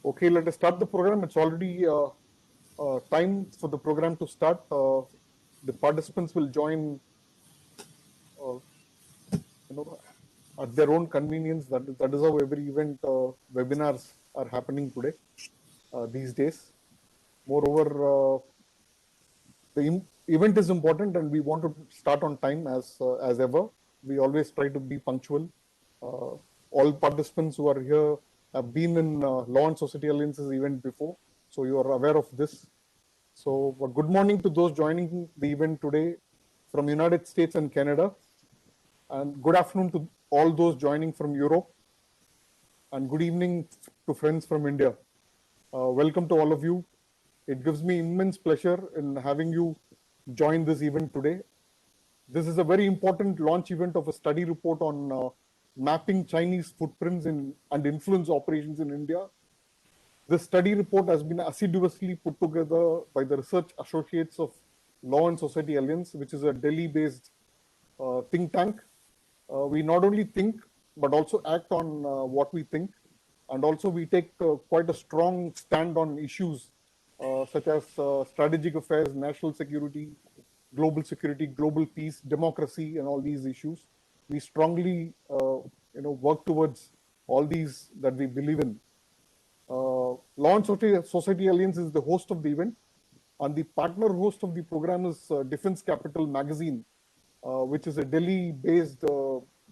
Okay, let us start the program. It's already time for the program to start. The participants will join, uh, at their own convenience. That is how every event webinars are happening today, these days. Moreover, the event is important, and we want to start on time as ever. We always try to be punctual. All participants who are here have been in Law and Society Alliance's event before, so you are aware of this. So good morning to those joining the event today from United States and Canada, and good afternoon to all those joining from Europe, and good evening to friends from India. Welcome to all of you. It gives me immense pleasure in having you join this event today. This is a very important launch event of a study report on mapping Chinese footprints and influence operations in India. This study report has been assiduously put together by the research associates of Law and Society Alliance, which is a Delhi-based think tank. We not only think, but also act on what we think. And also we take quite a strong stand on issues such as strategic affairs, national security, global peace, democracy, and all these issues. We strongly work towards all these that we believe in. Law and Society Alliance is the host of the event, and the partner host of the program is Defence.Capital magazine, which is a Delhi-based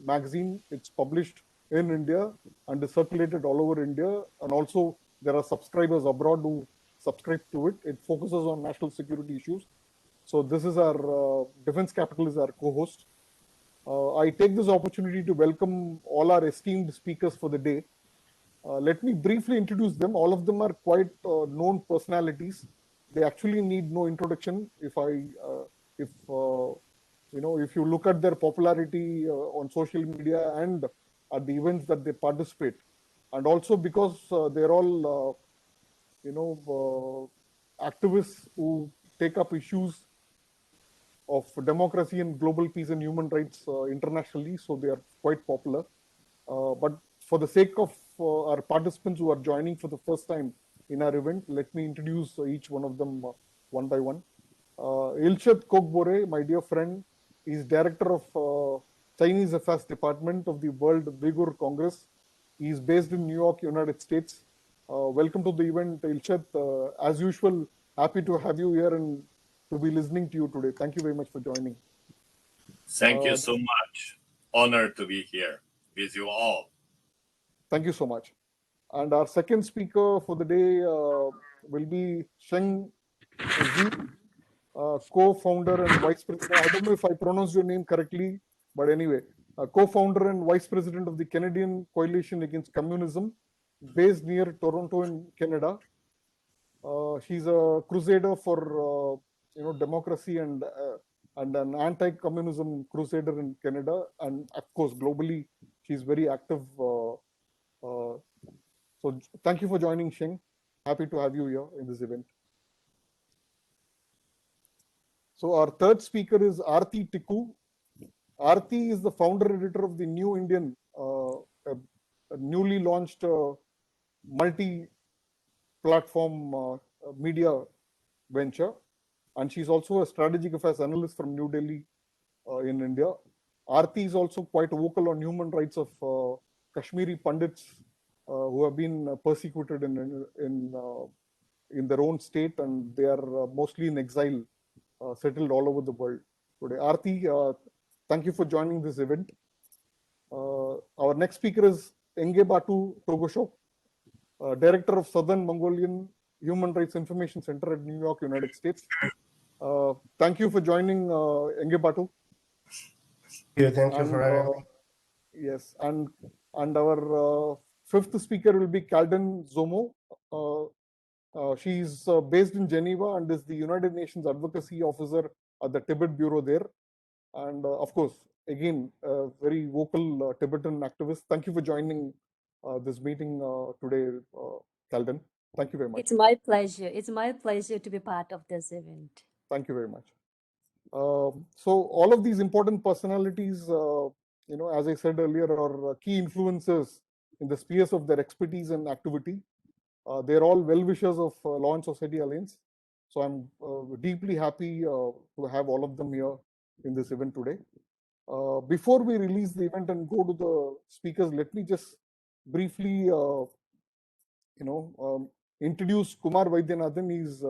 magazine. It's published in India and is circulated all over India, and also there are subscribers abroad who subscribe to it. It focuses on national security issues. So this is our Defence.Capital is our co-host. I take this opportunity to welcome all our esteemed speakers for the day. Let me briefly introduce them. All of them are quite known personalities. They actually need no introduction. If you look at their popularity on social media and at the events that they participate, and also because they're all activists who take up issues of democracy and global peace and human rights internationally, so they are quite popular. But for the sake of our participants who are joining for the first time in our event, let me introduce each one of them one by one. Ilshat Kokbore, my dear friend, is Director of Chinese Affairs Department of the World Uyghur Congress. He is based in New York, United States. Welcome to the event, Ilshat. As usual, happy to have you here and to be listening to you today. Thank you very much for joining. Thank you so much. Honored to be here with you all. Thank you so much. And our second speaker for the day will be Sheng Zi, co-founder and vice president. I don't know if I pronounced your name correctly, but anyway, co-founder and vice president of the Canadian Coalition Against Communism, based near Toronto in Canada. She's a crusader for democracy and an anti-communism crusader in Canada, and of course globally she's very active. So thank you for joining, Sheng. Happy to have you here in this event. So our third speaker is Aarti Tikku. Aarti is the founder editor of the New Indian, a newly launched multi-platform media venture, and she's also a strategic affairs analyst from New Delhi in India. Aarti is also quite vocal on human rights of Kashmiri Pandits who have been persecuted in their own state, and they are mostly in exile, settled all over the world today. Aarti, thank you for joining this event. Our next speaker is Engebatu Togoshok, Director of Southern Mongolian Human Rights Information Center at New York, United States. Thank you for joining, Engebatu. Thank you for having me. Yes, and our fifth speaker will be Kalden Zomo. She is based in Geneva and is the United Nations Advocacy Officer at the Tibet Bureau there. And of course, again, a very vocal Tibetan activist. Thank you for joining this meeting today, Kalden. Thank you very much. It's my pleasure. It's my pleasure to be part of this event. Thank you very much. So all of these important personalities, as I said earlier, are key influencers in the spheres of their expertise and activity. They're all well-wishers of Law and Society Alliance. So I'm deeply happy to have all of them here in this event today. Before we release the event and go to the speakers, let me just briefly, introduce Kumar Vaidyanathan. He's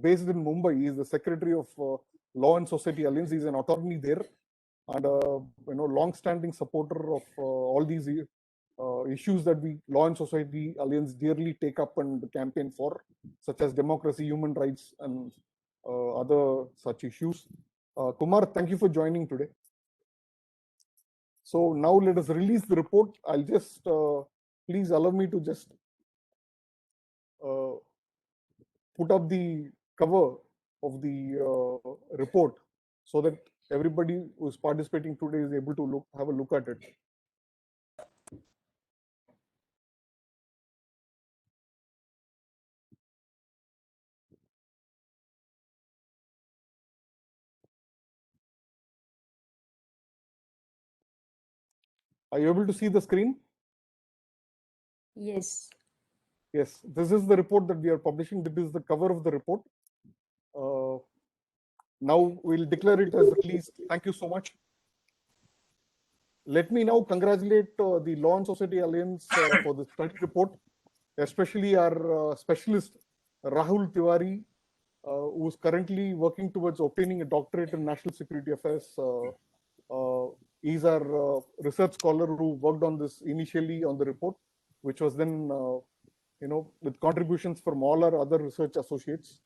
based in Mumbai. He's the secretary of Law and Society Alliance. He's an attorney there, and long-standing supporter of all these issues that we Law and Society Alliance dearly take up and campaign for, such as democracy, human rights, and other such issues. Kumar, thank you for joining today. So now let us release the report. I'll just please allow me to just put up the cover of the report so that everybody who is participating today is able to have a look at it. Are you able to see the screen? Yes. Yes, this is the report that we are publishing. This is the cover of the report. Now we'll declare it as released. Thank you so much. Let me now congratulate the Law and Society Alliance for the study report, especially our specialist Rahul Tiwari, who is currently working towards obtaining a doctorate in National Security Affairs. He's our research scholar who worked on this initially on the report, which was then, with contributions from all our other research associates.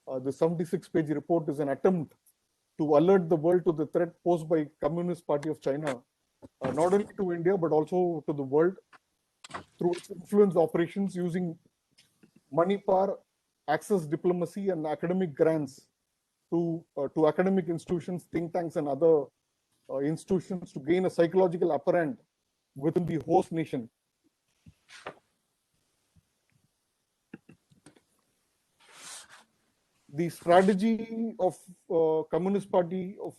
The 76-page report is an attempt to alert the world to the threat posed by Communist Party of China, not only to India, but also to the world through its influence operations using money power, access diplomacy, and academic grants to academic institutions, think tanks, and other institutions to gain a psychological upper hand within the host nation. The strategy of Communist Party of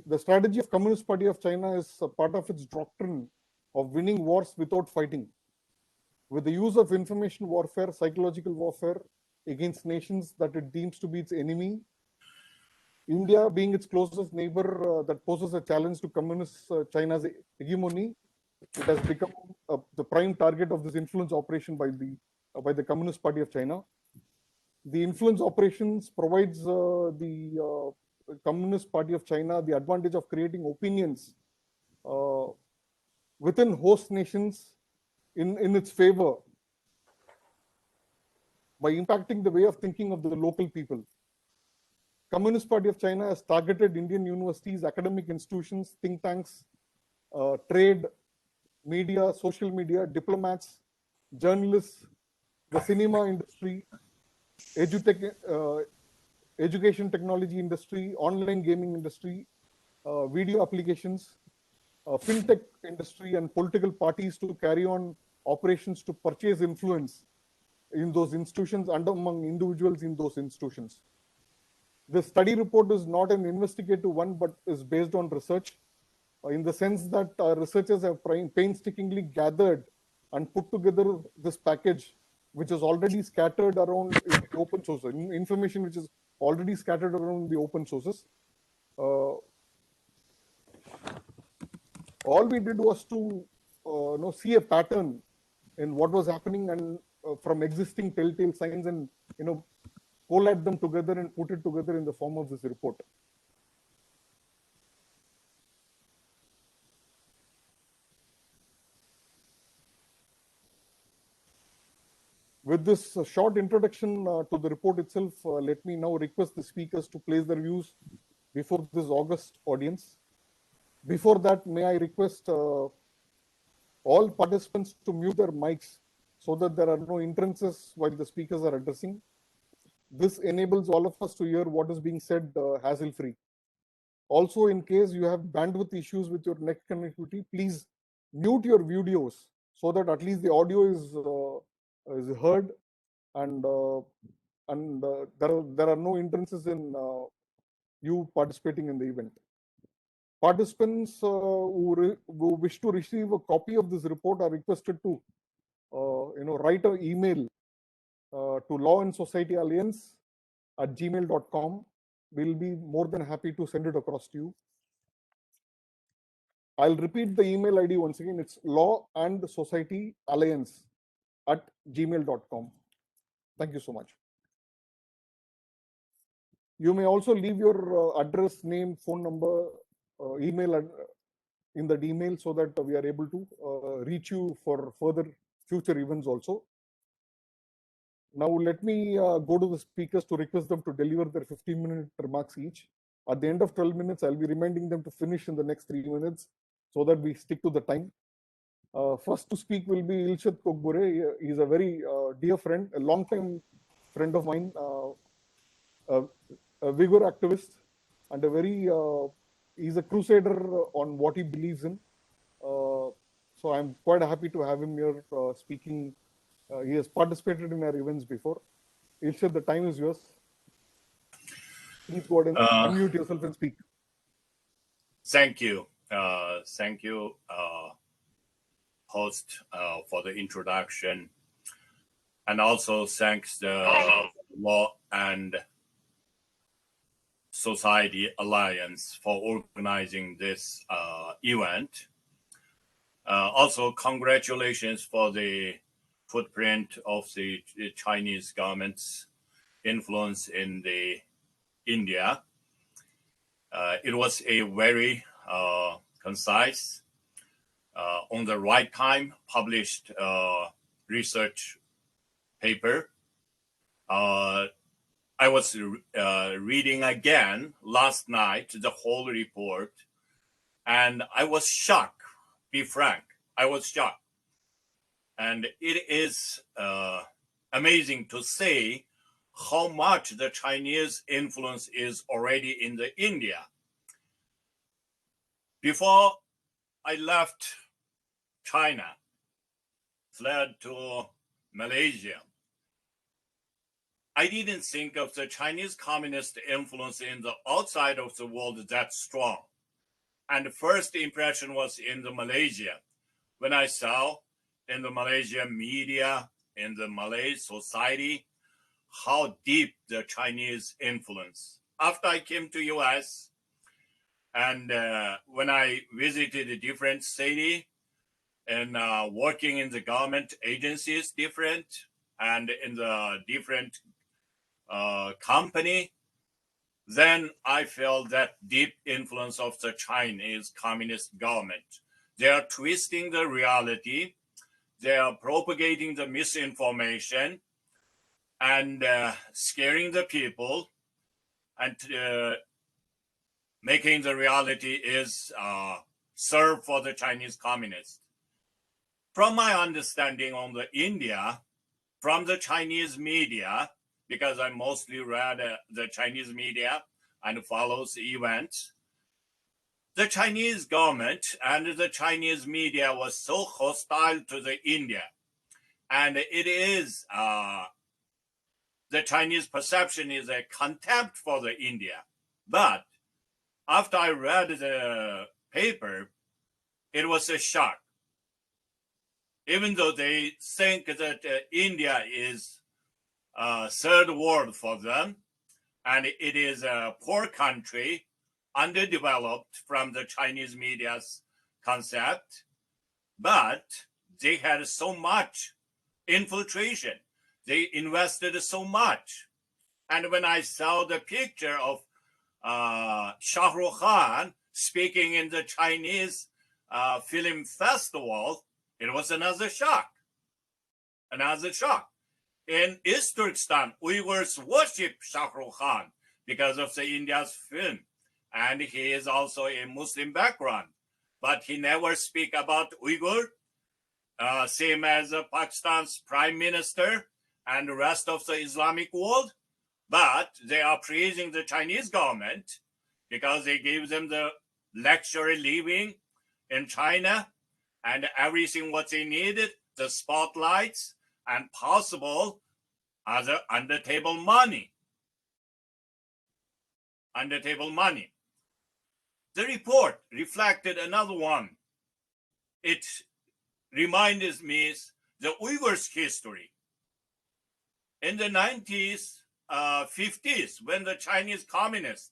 the strategy of Communist Party of China is a part of its doctrine of winning wars without fighting, with the use of information warfare, psychological warfare against nations that it deems to be its enemy. India, being its closest neighbor that poses a challenge to Communist China's hegemony, it has become the prime target of this influence operation by the Communist Party of China. The influence operations provides the Communist Party of China the advantage of creating opinions within host nations in its favor by impacting the way of thinking of the local people. Communist Party of China has targeted Indian universities, academic institutions, think tanks, trade, media, social media, diplomats, journalists, the cinema industry, education technology industry, online gaming industry, video applications, fintech industry, and political parties to carry on operations to purchase influence in those institutions and among individuals in those institutions. The study report is not an investigative one, but is based on research in the sense that our researchers have painstakingly gathered and put together this package, which is already scattered around in the open source, information which is already scattered around the open sources. All we did was to see a pattern in what was happening and from existing telltale signs and collate them together and put it together in the form of this report. With this short introduction to the report itself, let me now request the speakers to place their views before this August audience. Before that, may I request all participants to mute their mics so that there are no hindrances while the speakers are addressing. This enables all of us to hear what is being said hassle-free. Also, in case you have bandwidth issues with your net connectivity, please mute your videos so that at least the audio is heard and there are no hindrances in you participating in the event. Participants who wish to receive a copy of this report are requested to write an email to lawandsocietyalliance@gmail.com. We'll be more than happy to send it across to you. I'll repeat the email ID once again. It's lawandsocietyalliance@gmail.com. Thank you so much. You may also leave your address, name, phone number, email in that email so that we are able to reach you for further future events also. Now let me go to the speakers to request them to deliver their 15-minute remarks each. At the end of 12 minutes, I'll be reminding them to finish in the next 3 minutes so that we stick to the time. First to speak will be Ilshad Kokbure. He's a very dear friend, a long-time friend of mine, a vigor activist, and he's a crusader on what he believes in. So I'm quite happy to have him here speaking. He has participated in our events before. Ilshad, the time is yours. Please go ahead and unmute yourself and speak. Thank you. Thank you, host, for the introduction. And also thanks the Law and Society Alliance for organizing this event. Also, congratulations for the footprint of the Chinese government's influence in the India. It was a very concise, on the right time published research paper. I was reading again last night the whole report, and I was shocked. Be frank, I was shocked. And it is amazing to say how much the Chinese influence is already in the India. Before I left China, fled to Malaysia, I didn't think of the Chinese communist influence in the outside of the world that strong. And the first impression was in the Malaysia, when I saw in the Malaysian media, in the Malay society, how deep the Chinese influence. After I came to US, and when I visited a different city and working in the government agencies different, and in the different company, then I felt that deep influence of the Chinese communist government. They are twisting the reality. They are propagating the misinformation and scaring the people, and making the reality is serve for the Chinese communists. From my understanding on the India, from the Chinese media, because I mostly read the Chinese media and follows the events, the Chinese government and the Chinese media was so hostile to the India. And it is, the Chinese perception is a contempt for the India. But after I read the paper, it was a shock. Even though they think that India is third world for them, and it is a poor country, underdeveloped from the Chinese media's concept, but they had so much infiltration. They invested so much. And when I saw the picture of Shah Rukh Khan speaking in the Chinese film festival, it was another shock. Another shock. In East Turkestan, Uyghurs worship Shah Rukh Khan because of the India's film. And he is also a Muslim background. But he never speak about Uyghur, same as Pakistan's prime minister and the rest of the Islamic world. But they are praising the Chinese government because they give them the luxury living in China and everything what they needed, the spotlights and possible other under-table money. Under-table money. The report reflected another one. It reminds me the Uyghurs' history. In the 90s, 50s, when the Chinese communists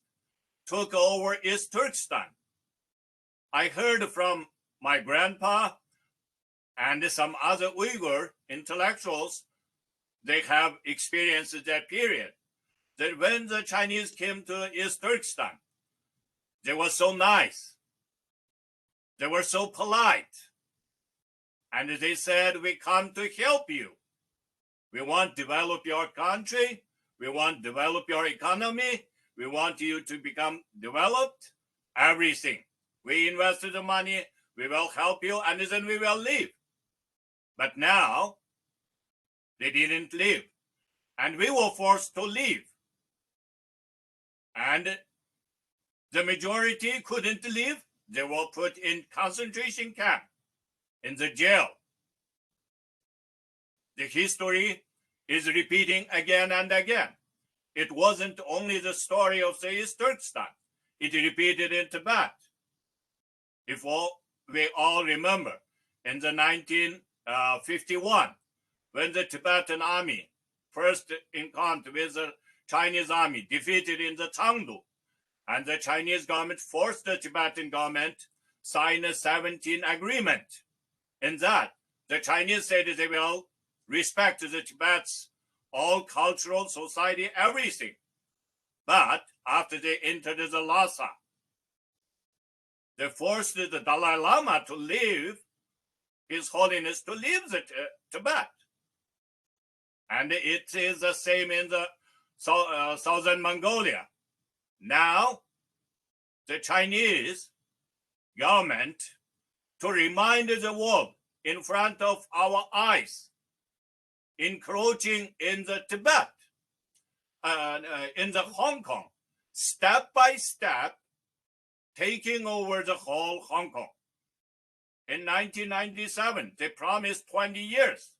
took over East Turkestan, I heard from my grandpa and some other Uyghur intellectuals, they have experienced that period, that when the Chinese came to East Turkestan, they were so nice, they were so polite, and they said, we come to help you. We want to develop your country, we want to develop your economy, we want you to become developed, everything. We invested the money, we will help you, and then we will leave. But now, they didn't leave, and we were forced to leave. And the majority couldn't leave. They were put in concentration camp, in the jail. The history is repeating again and again. It wasn't only the story of the East Turkestan. It repeated in Tibet. If we all remember, in the 1951, when the Tibetan army first encounter with the Chinese army, defeated in the Chengdu, and the Chinese government forced the Tibetan government sign a 17 agreement. In that, the Chinese said they will respect the Tibet's all cultural, society, everything. But after they entered the Lhasa, they forced the Dalai Lama to leave, His Holiness to leave the Tibet. And it is the same in the southern Mongolia. Now, the Chinese government, to remind the world in front of our eyes, encroaching in the Tibet, in the Hong Kong, step by step, taking over the whole Hong Kong. In 1997, they promised 20 years.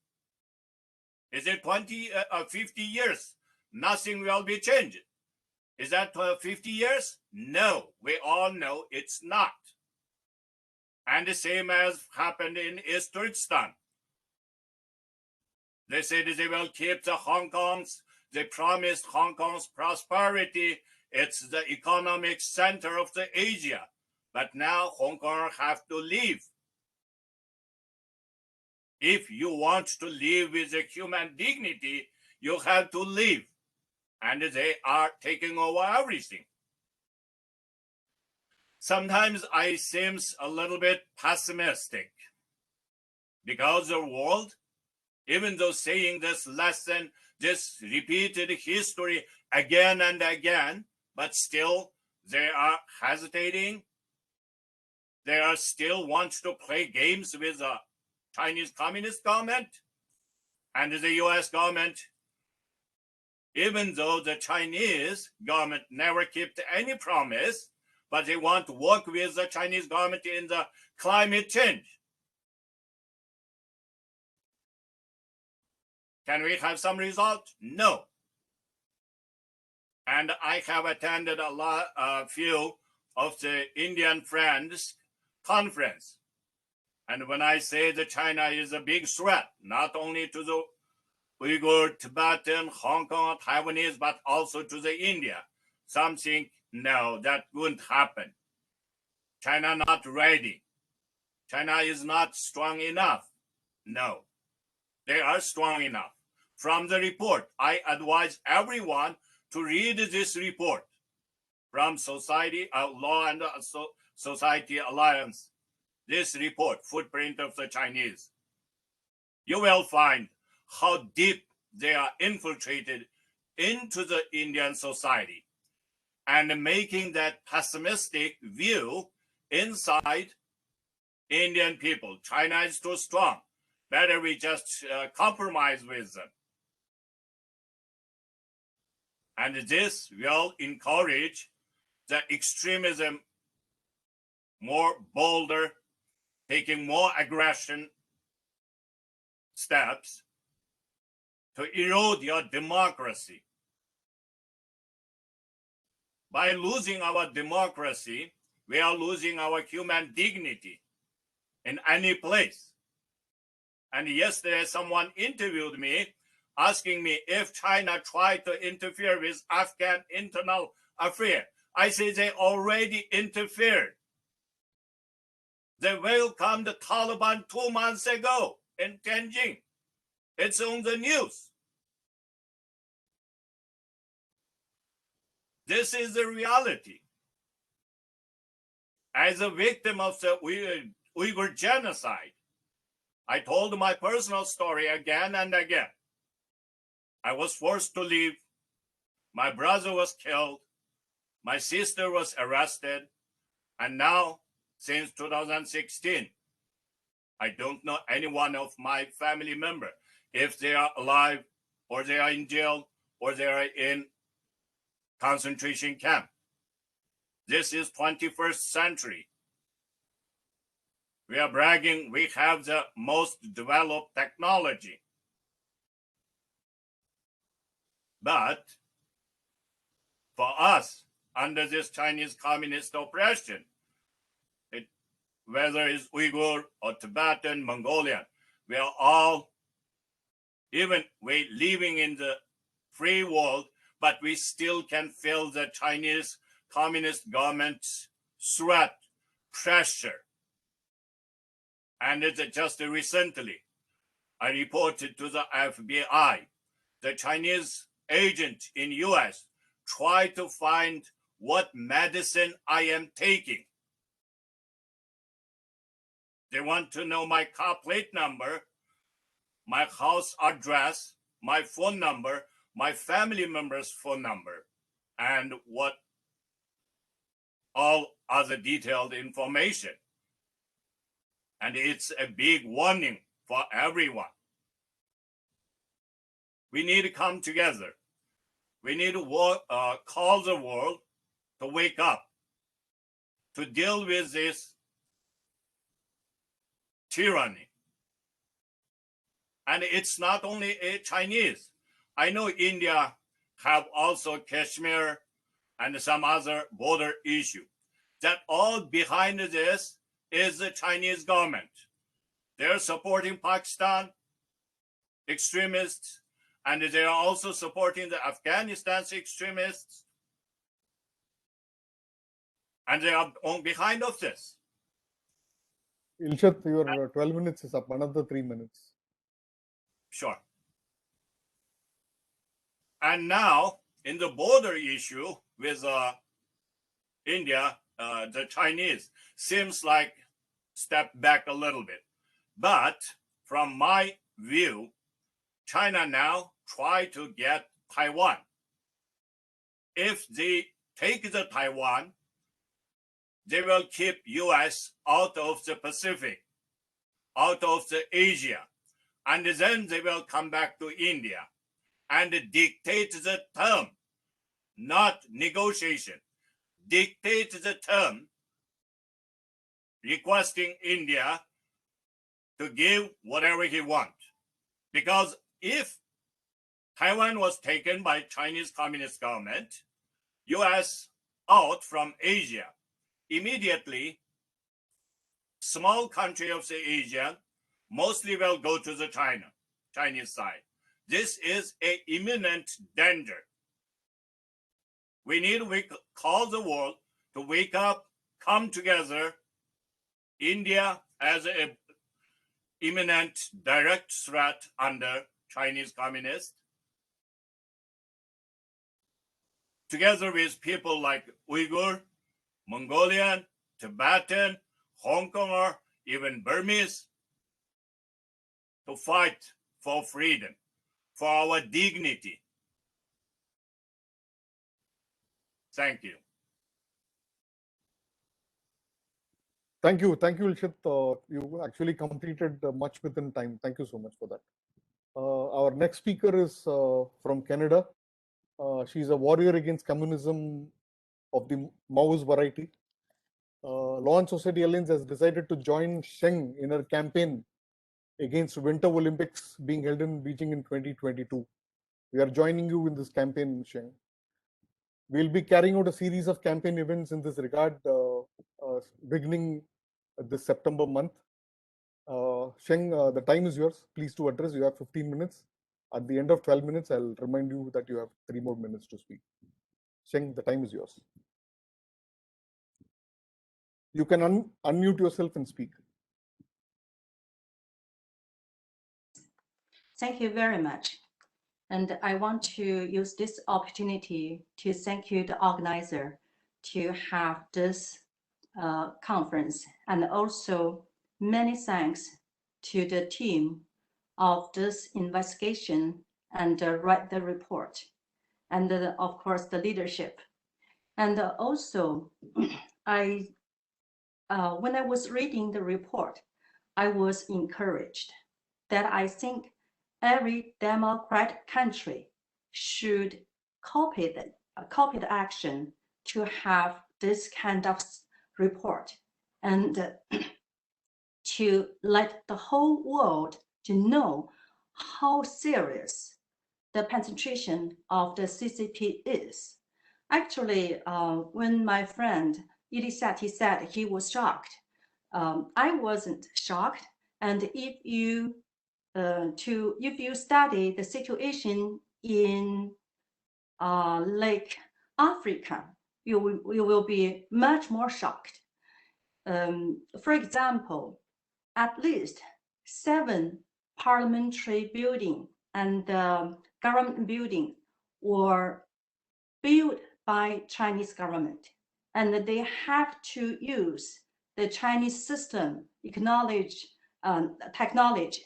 Is it 50 years? Nothing will be changed. Is that 50 years? No, we all know it's not. And the same as happened in East Turkestan. They said they will keep the Hong Kong's, they promised Hong Kong's prosperity. It's the economic center of the Asia. But now Hong Kong have to leave. If you want to live with a human dignity, you have to leave. And they are taking over everything. Sometimes I seem a little bit pessimistic because the world, even though saying this lesson, this repeated history again and again, but still they are hesitating. They are still want to play games with the Chinese Communist government and the US government. Even though the Chinese government never kept any promise, but they want to work with the Chinese government in the climate change. Can we have some result? No. And I have attended a few of the Indian friends conference. And when I say that China is a big threat, not only to the Uyghur, Tibetan, Hong Kong, Taiwanese, but also to the India, some think, no, that wouldn't happen. China not ready. China is not strong enough. No, they are strong enough. From the report, I advise everyone to read this report from Society Law and Society Alliance. This report, Footprint of the Chinese. You will find how deep they are infiltrated into the Indian society and making that pessimistic view inside Indian people. China is too strong. Better we just compromise with them. And this will encourage the extremism more bolder, taking more aggression steps to erode your democracy. By losing our democracy, we are losing our human dignity in any place. And yesterday, someone interviewed me, asking me if China tried to interfere with Afghan internal affairs. I say they already interfered. They welcomed the Taliban 2 months ago in Tianjin. It's on the news. This is the reality. As a victim of the Uyghur genocide, I told my personal story again and again. I was forced to leave. My brother was killed. My sister was arrested. And now, since 2016, I don't know any one of my family members, if they are alive or they are in jail or they are in concentration camp. This is 21st century. We are bragging we have the most developed technology. But for us, under this Chinese communist oppression, whether it's Uyghur or Tibetan, Mongolian, we are all, even we living in the free world, but we still can feel the Chinese communist government's threat, pressure. And it's just recently, I reported to the FBI, the Chinese agent in US tried to find what medicine I am taking. They want to know my car plate number, my house address, my phone number, my family member's phone number, and what all other detailed information. And it's a big warning for everyone. We need to come together. We need to call the world to wake up, to deal with this tyranny. And it's not only a Chinese. I know India have also Kashmir and some other border issue. That all behind this is the Chinese government. They're supporting Pakistan extremists, and they are also supporting the Afghanistan's extremists. And they are on behind of this. Ilshat, your 12 minutes is up. Another 3 minutes. Sure. And now, in the border issue with India, the Chinese seems like step back a little bit. But from my view, China now try to get Taiwan. If they take the Taiwan, they will keep US out of the Pacific, out of the Asia, and then they will come back to India and dictate the term, not negotiation, dictate the term, requesting India to give whatever he wants. Because if Taiwan was taken by Chinese Communist government, US out from Asia, immediately small country of the Asia mostly will go to the Chinese side. This is an imminent danger. We need to call the world to wake up, come together. India as an imminent direct threat under Chinese communists, together with people like Uyghur, Mongolian, Tibetan, Hong Konger, even Burmese, to fight for freedom, for our dignity. Thank you. Thank you, Ilshat. You actually completed much within time. Thank you so much for that. Our next speaker is from Canada. She's a warrior against communism of the Maoist variety. Law and Society Alliance has decided to join Sheng in her campaign against Winter Olympics being held in Beijing in 2022. We are joining you in this campaign, Sheng. We'll be carrying out a series of campaign events in this regard beginning this September month. Sheng, the time is yours. Please to address. You have 15 minutes. At the end of 12 minutes, I'll remind you that you have 3 more minutes to speak. Sheng, the time is yours. You can unmute yourself and speak. Thank you very much. And I want to use this opportunity to thank you, the organizer, to have this conference, and also many thanks to the team of this investigation and write the report, and of course the leadership. And also, when I was reading the report, I was encouraged that I think every democratic country should copy the action to have this kind of report, and to let the whole world to know how serious the penetration of the CCP is. Actually, when my friend Elisati said he was shocked, I wasn't shocked. And if you study the situation in Lake Africa, you will be much more shocked. For example, at least 7 parliamentary buildings and government buildings were built by Chinese government, and they have to use the Chinese system, technology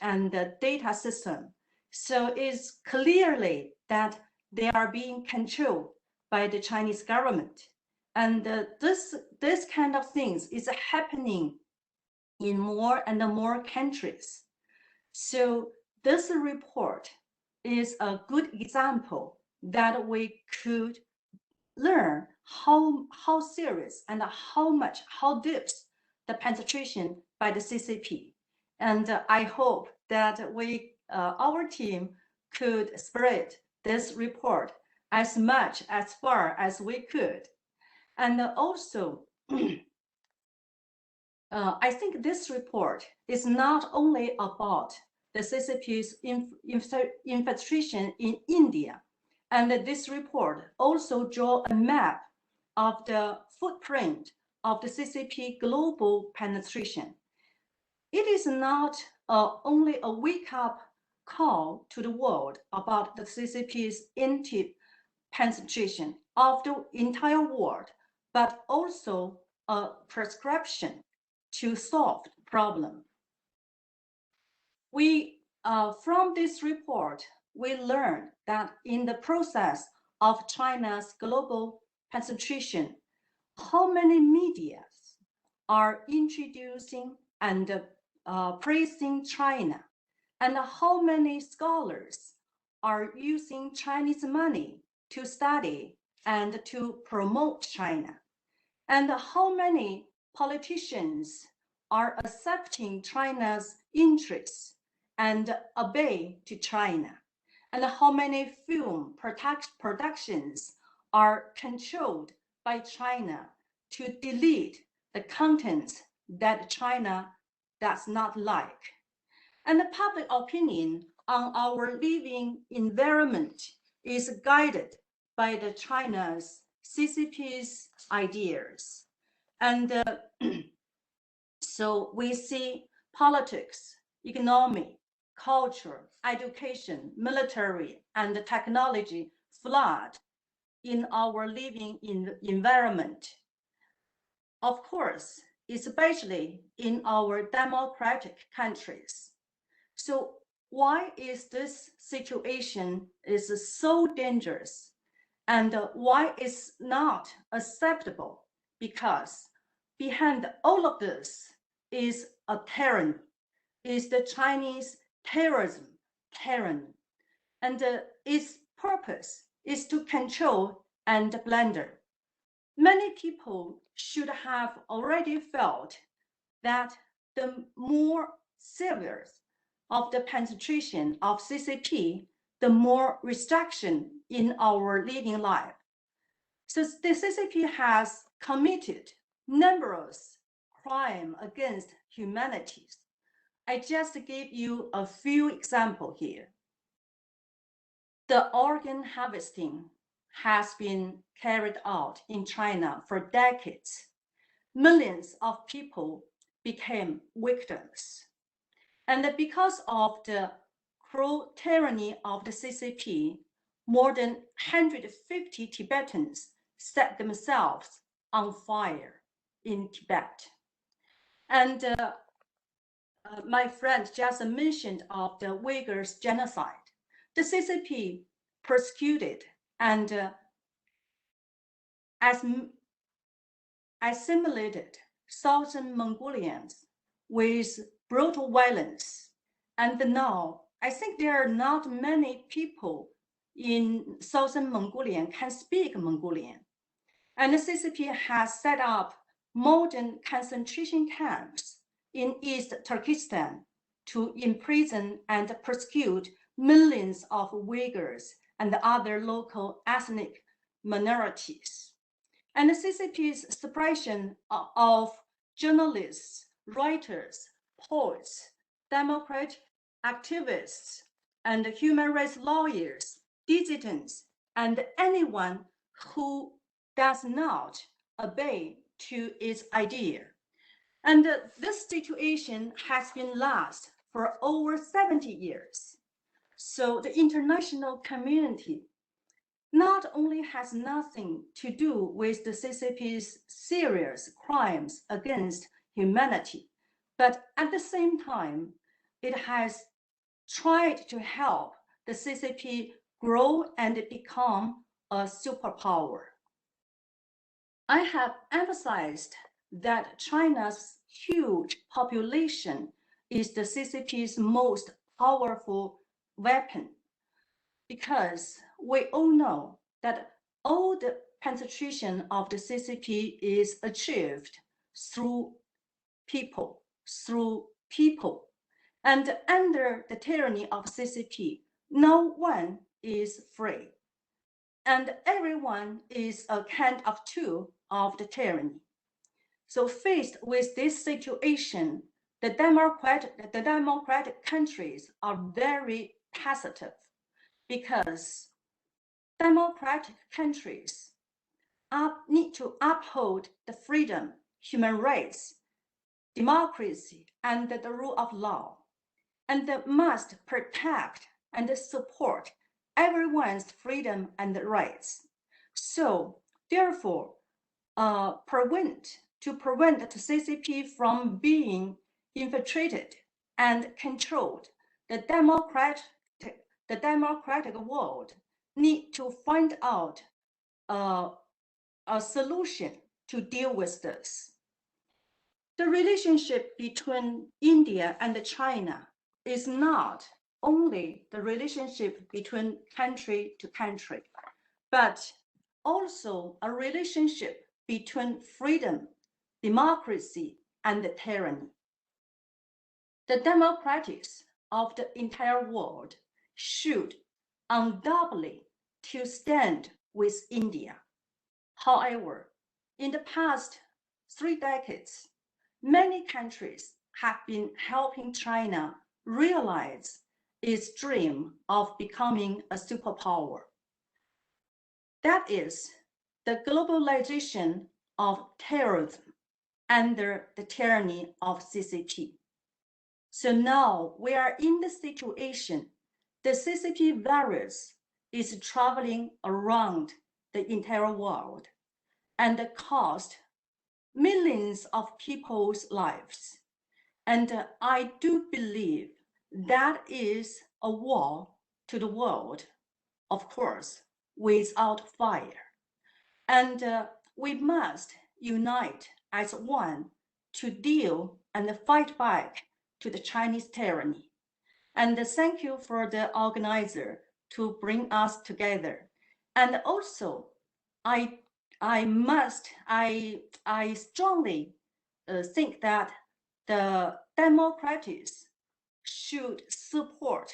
and the data system. So it's clearly that they are being controlled by the Chinese government. And this kind of things is happening in more and more countries. So this report is a good example that we could learn how serious and how deep the penetration by the CCP. And I hope that our team could spread this report as much as far as we could. And also, I think this report is not only about the CCP's infiltration in India, and this report also draws a map of the footprint of the CCP global penetration. It is not only a wake-up call to the world about the CCP's penetration of the entire world, but also a prescription to solve the problem. From this report, we learned that in the process of China's global penetration, how many media are introducing and praising China, and how many scholars are using Chinese money to study and to promote China, and how many politicians are accepting China's interests and obey to China, and how many film productions are controlled by China to delete the contents that China does not like. And the public opinion on our living environment is guided by the China's CCP's ideas. And so we see politics, economy, culture, education, military, and technology flood in our living environment. Of course, especially in our democratic countries. So why is this situation is so dangerous, and why is not acceptable? Because behind all of this is a tyranny, is the Chinese tyranny, and its purpose is to control and plunder. Many people should have already felt that the more serious of the penetration of CCP, the more restriction in our living life. So the CCP has committed numerous crime against humanity. I just gave you a few examples here. The organ harvesting has been carried out in China for decades. Millions of people became victims. And because of the cruel tyranny of the CCP, more than 150 Tibetans set themselves on fire in Tibet. And my friend just mentioned of the Uyghurs genocide. The CCP persecuted and assimilated southern Mongolians with brutal violence. And now, I think there are not many people in southern Mongolia can speak Mongolian. And the CCP has set up modern concentration camps in East Turkestan to imprison and persecute millions of Uyghurs and other local ethnic minorities. And the CCP's suppression of journalists, writers, poets, democratic activists, and human rights lawyers, dissidents, and anyone who does not obey to its idea. And this situation has been last for over 70 years. So the international community not only has nothing to do with the CCP's serious crimes against humanity, but at the same time, it has tried to help the CCP grow and become a superpower. I have emphasized that China's huge population is the CCP's most powerful weapon, because we all know that all the penetration of the CCP is achieved through people. And under the tyranny of CCP, no one is free. And everyone is a kind of tool of the tyranny. So faced with this situation, the democratic countries are very hesitant, because democratic countries need to uphold the freedom, human rights, democracy, and the rule of law, and they must protect and support everyone's freedom and rights. So therefore, to prevent the CCP from being infiltrated and controlled, the democratic world need to find out a solution to deal with this. The relationship between India and China is not only the relationship between country to country, but also a relationship between freedom, democracy, and tyranny. The democrats of the entire world should undoubtedly to stand with India. However, in the past 3 decades, many countries have been helping China realize its dream of becoming a superpower. That is the globalization of terrorism under the tyranny of CCP. So now we are in the situation the CCP virus is traveling around the entire world and cost millions of people's lives. And I do believe that is a war to the world, of course, without fire. And we must unite as one to deal and fight back to the Chinese tyranny. And thank you for the organizer to bring us together. And also, I strongly think that the democrats should support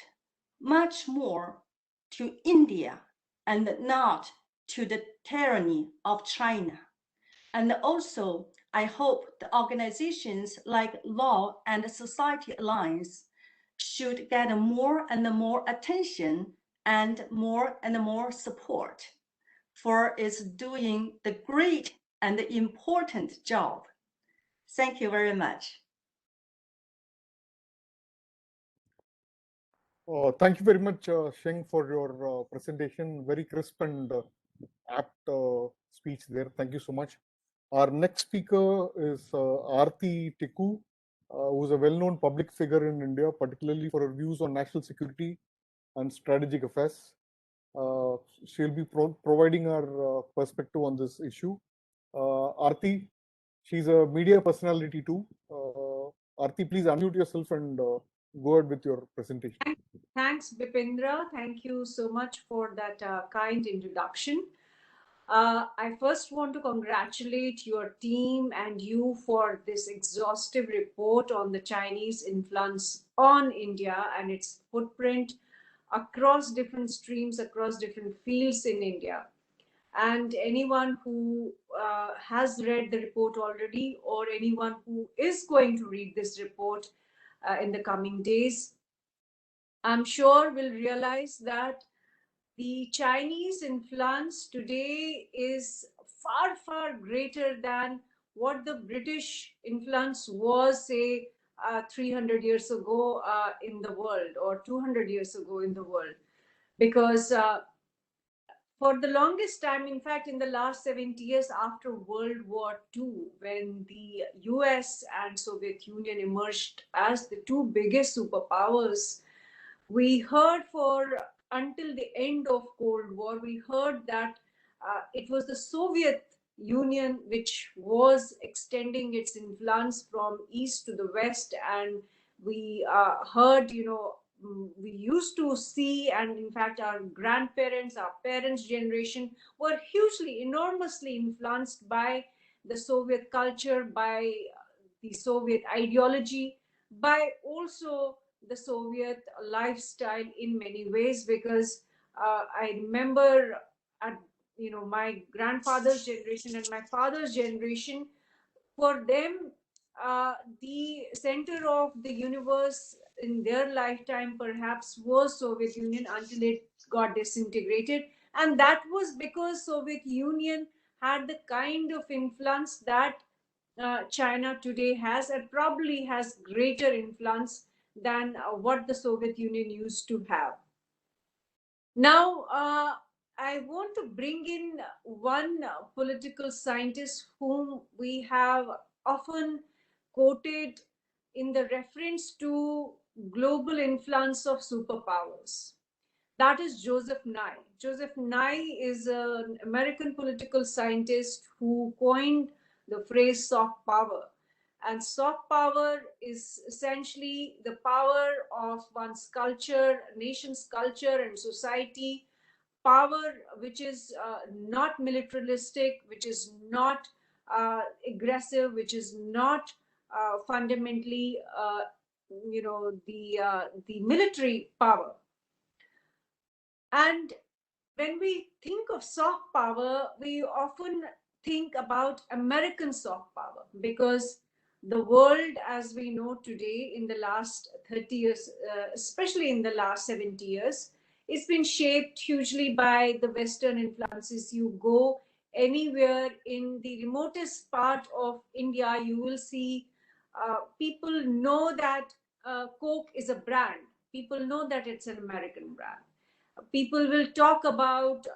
much more to India and not to the tyranny of China. And also, I hope the organizations like Law and Society Alliance should get more and more attention and more support for its doing the great and important job. Thank you very much. Thank you very much, Sheng, for your presentation. Very crisp and apt speech there. Thank you so much. Our next speaker is Aarti Tikku, who is a well-known public figure in India, particularly for her views on national security and strategic affairs. She'll be providing her perspective on this issue. Aarti, she's a media personality too. Aarti, please unmute yourself and go ahead with your presentation. Thanks, Bipindra. Thank you so much for that kind introduction. I first want to congratulate your team and you for this exhaustive report on the Chinese influence on India and its footprint across different streams, across different fields in India. And anyone who has read the report already, or anyone who is going to read this report in the coming days, I'm sure will realize that the Chinese influence today is far, far greater than what the British influence was, say, 300 years ago in the world, or 200 years ago in the world. Because for the longest time, in fact, in the last 70 years after World War II, when the US and Soviet Union emerged as the two biggest superpowers, we heard until the end of Cold War, we heard that it was the Soviet Union which was extending its influence from east to the west, and we heard, we used to see, and in fact our grandparents, our parents' generation were hugely, enormously influenced by the Soviet culture, by the Soviet ideology, by also the Soviet lifestyle in many ways, because I remember at my grandfather's generation and my father's generation, for them the center of the universe in their lifetime perhaps was Soviet Union until it got disintegrated, and that was because Soviet Union had the kind of influence that China today has, and probably has greater influence than what the Soviet Union used to have. Now, I want to bring in one political scientist whom we have often quoted in the reference to global influence of superpowers. That is Joseph Nye. Joseph Nye is an American political scientist who coined the phrase soft power. And soft power is essentially the power of one's culture, nation's culture and society, power which is not militaristic, which is not aggressive, which is not fundamentally, the military power. And when we think of soft power, we often think about American soft power, because the world as we know today in the last 30 years, especially in the last 70 years, it's been shaped hugely by the Western influences. You go anywhere in the remotest part of India, you will see people know that Coke is a brand. People know that it's an American brand. People will talk about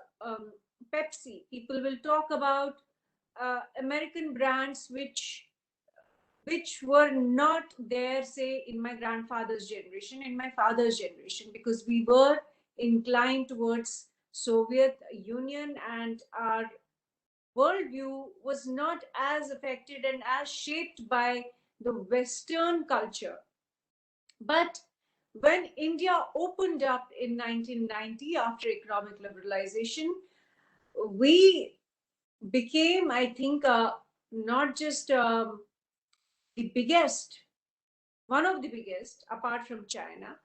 Pepsi. People will talk about American brands which were not there, say, in my grandfather's generation, in my father's generation, because we were inclined towards Soviet Union, and our worldview was not as affected and as shaped by the Western culture. But when India opened up in 1990 after economic liberalization, we became, I think, not just the biggest, one of the biggest, apart from China,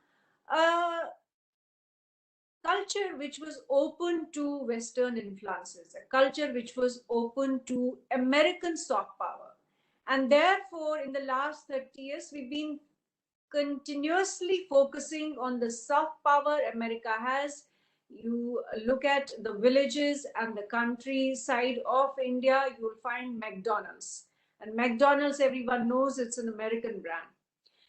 culture which was open to Western influences, a culture which was open to American soft power. And therefore, in the last 30 years, we've been continuously focusing on the soft power America has. You look at the villages and the countryside of India, you will find McDonald's. And McDonald's, everyone knows it's an American brand.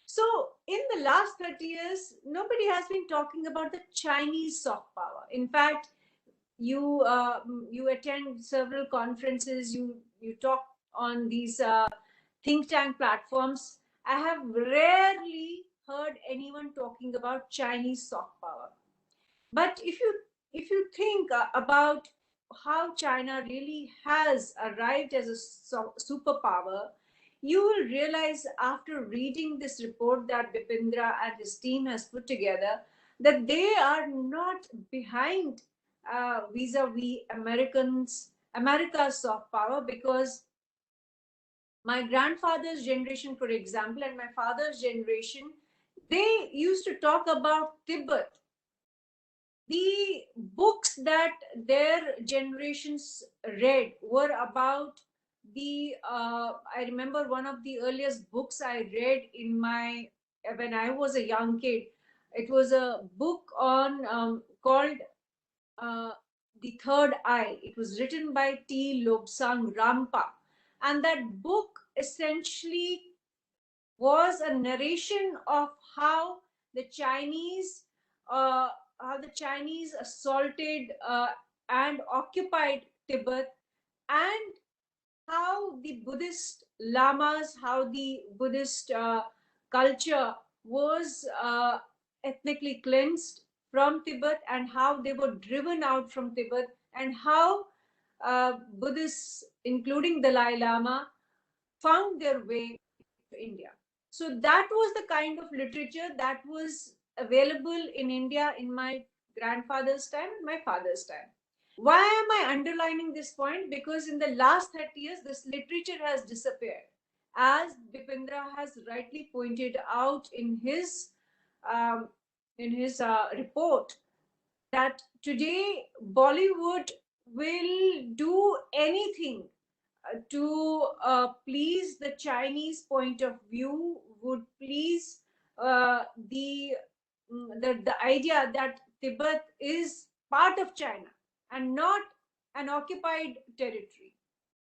So in the last 30 years, nobody has been talking about the Chinese soft power. In fact, you attend several conferences, you talk on these think tank platforms. I have rarely heard anyone talking about Chinese soft power. But if you think about how China really has arrived as a superpower, you will realize after reading this report that Bipindra and his team has put together that they are not behind vis-a-vis America's soft power, because my grandfather's generation, for example, and my father's generation, they used to talk about Tibet. The books that their generations read were about I remember one of the earliest books I read when I was a young kid. It was a book on called uh, The Third Eye. It was written by T. Lobsang Rampa, and that book essentially was a narration of how the Chinese uh, assaulted and occupied Tibet, and how the Buddhist lamas, how the Buddhist culture was ethnically cleansed from Tibet, and how they were driven out from Tibet, and how Buddhists, including Dalai Lama, found their way to India. So that was the kind of literature that was available in India in my grandfather's time and my father's time. Why am I underlining this point? Because in the last 30 years, this literature has disappeared. As Bipindra has rightly pointed out um, in his report, that today Bollywood will do anything to please the Chinese point of view, would please the idea that Tibet is part of China and not an occupied territory.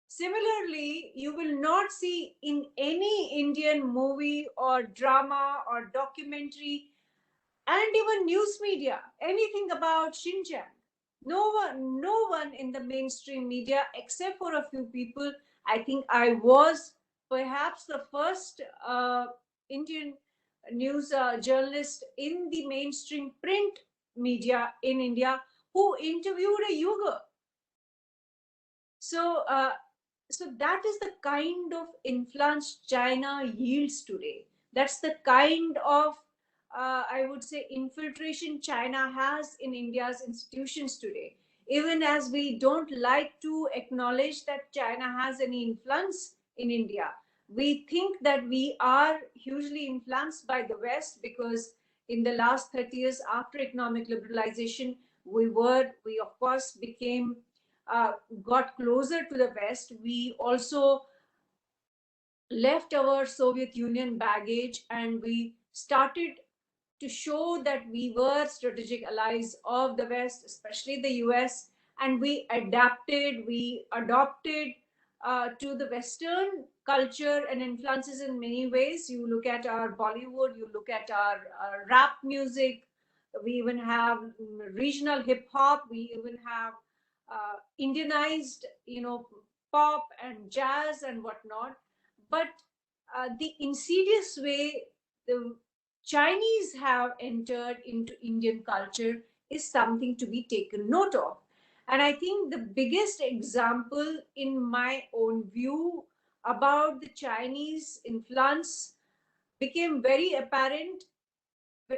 Similarly, you will not see in any Indian movie or drama or documentary and even news media anything about Xinjiang. No one in the mainstream media, except for a few people. I think I was perhaps the first Indian news journalist in the mainstream print media in India who interviewed a Uyghur. So that is the kind of influence China yields today. That's the kind of, I would say, infiltration China has in India's institutions today. Even as we don't like to acknowledge that China has any influence in India, we think that we are hugely influenced by the West, because in the last 30 years after economic liberalization, we of course became uh, got closer to the West. We also left our Soviet Union baggage, and we started to show that we were strategic allies of the West, especially the US, and we adopted to the Western culture and influences in many ways. You look at our Bollywood, you look at our rap music, we even have regional hip hop, we even have Indianized, pop and jazz and whatnot. But the insidious way the Chinese have entered into Indian culture is something to be taken note of. And I think the biggest example, in my own view, about the Chinese influence became very apparent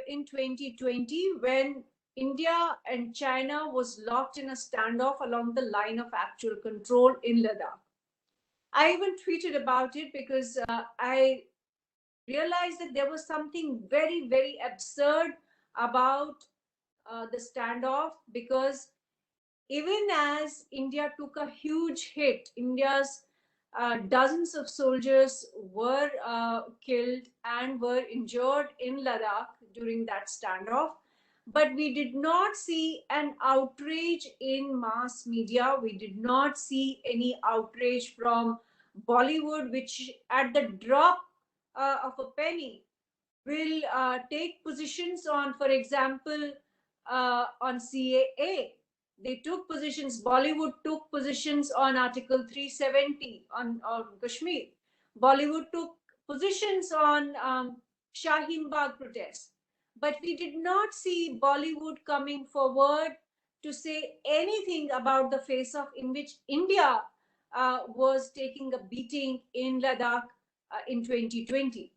in 2020, when India and China was locked in a standoff along the line of actual control in Ladakh. I even tweeted about it because I realized that there was something very, very absurd about the standoff, because even as India took a huge hit, India's dozens of soldiers were killed and were injured in Ladakh during that standoff. But we did not see an outrage in mass media. We did not see any outrage from Bollywood, which at the drop of a penny will take positions on, for example, on CAA. They took positions, Bollywood took positions on Article 370 on Kashmir. Bollywood took positions on Shaheen Bagh protests. But we did not see Bollywood coming forward to say anything about the face of in which India was taking a beating in Ladakh in 2020.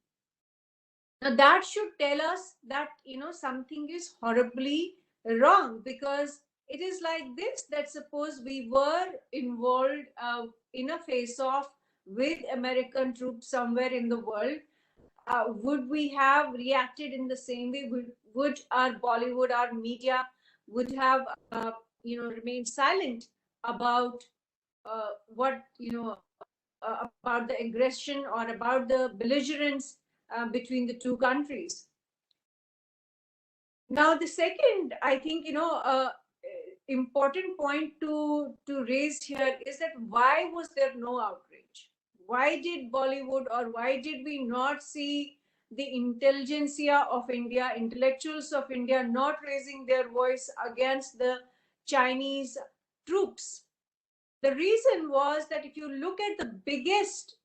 Now that should tell us that something is horribly wrong, because it is like this, that suppose we were involved in a face-off with American troops somewhere in the world, would we have reacted in the same way? Would our Bollywood, our media would have remained silent about what about the aggression or about the belligerence between the two countries? Now, the second, I think, important point to raise here is that why was there no outrage? Why did Bollywood, or why did we not see the intelligentsia of India, intellectuals of India, not raising their voice against the Chinese troops? The reason was that if you look at the biggest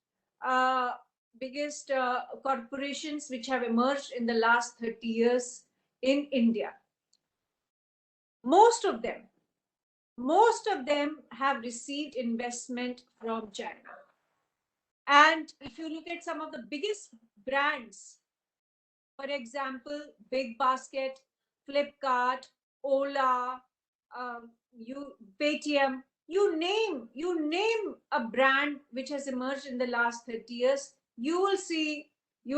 corporations which have emerged in the last 30 years in India, most of them have received investment from China. And if you look at some of the biggest brands, for example, Big Basket, Flipkart, Ola, Paytm, you name a brand which has emerged in the last 30 years, you'll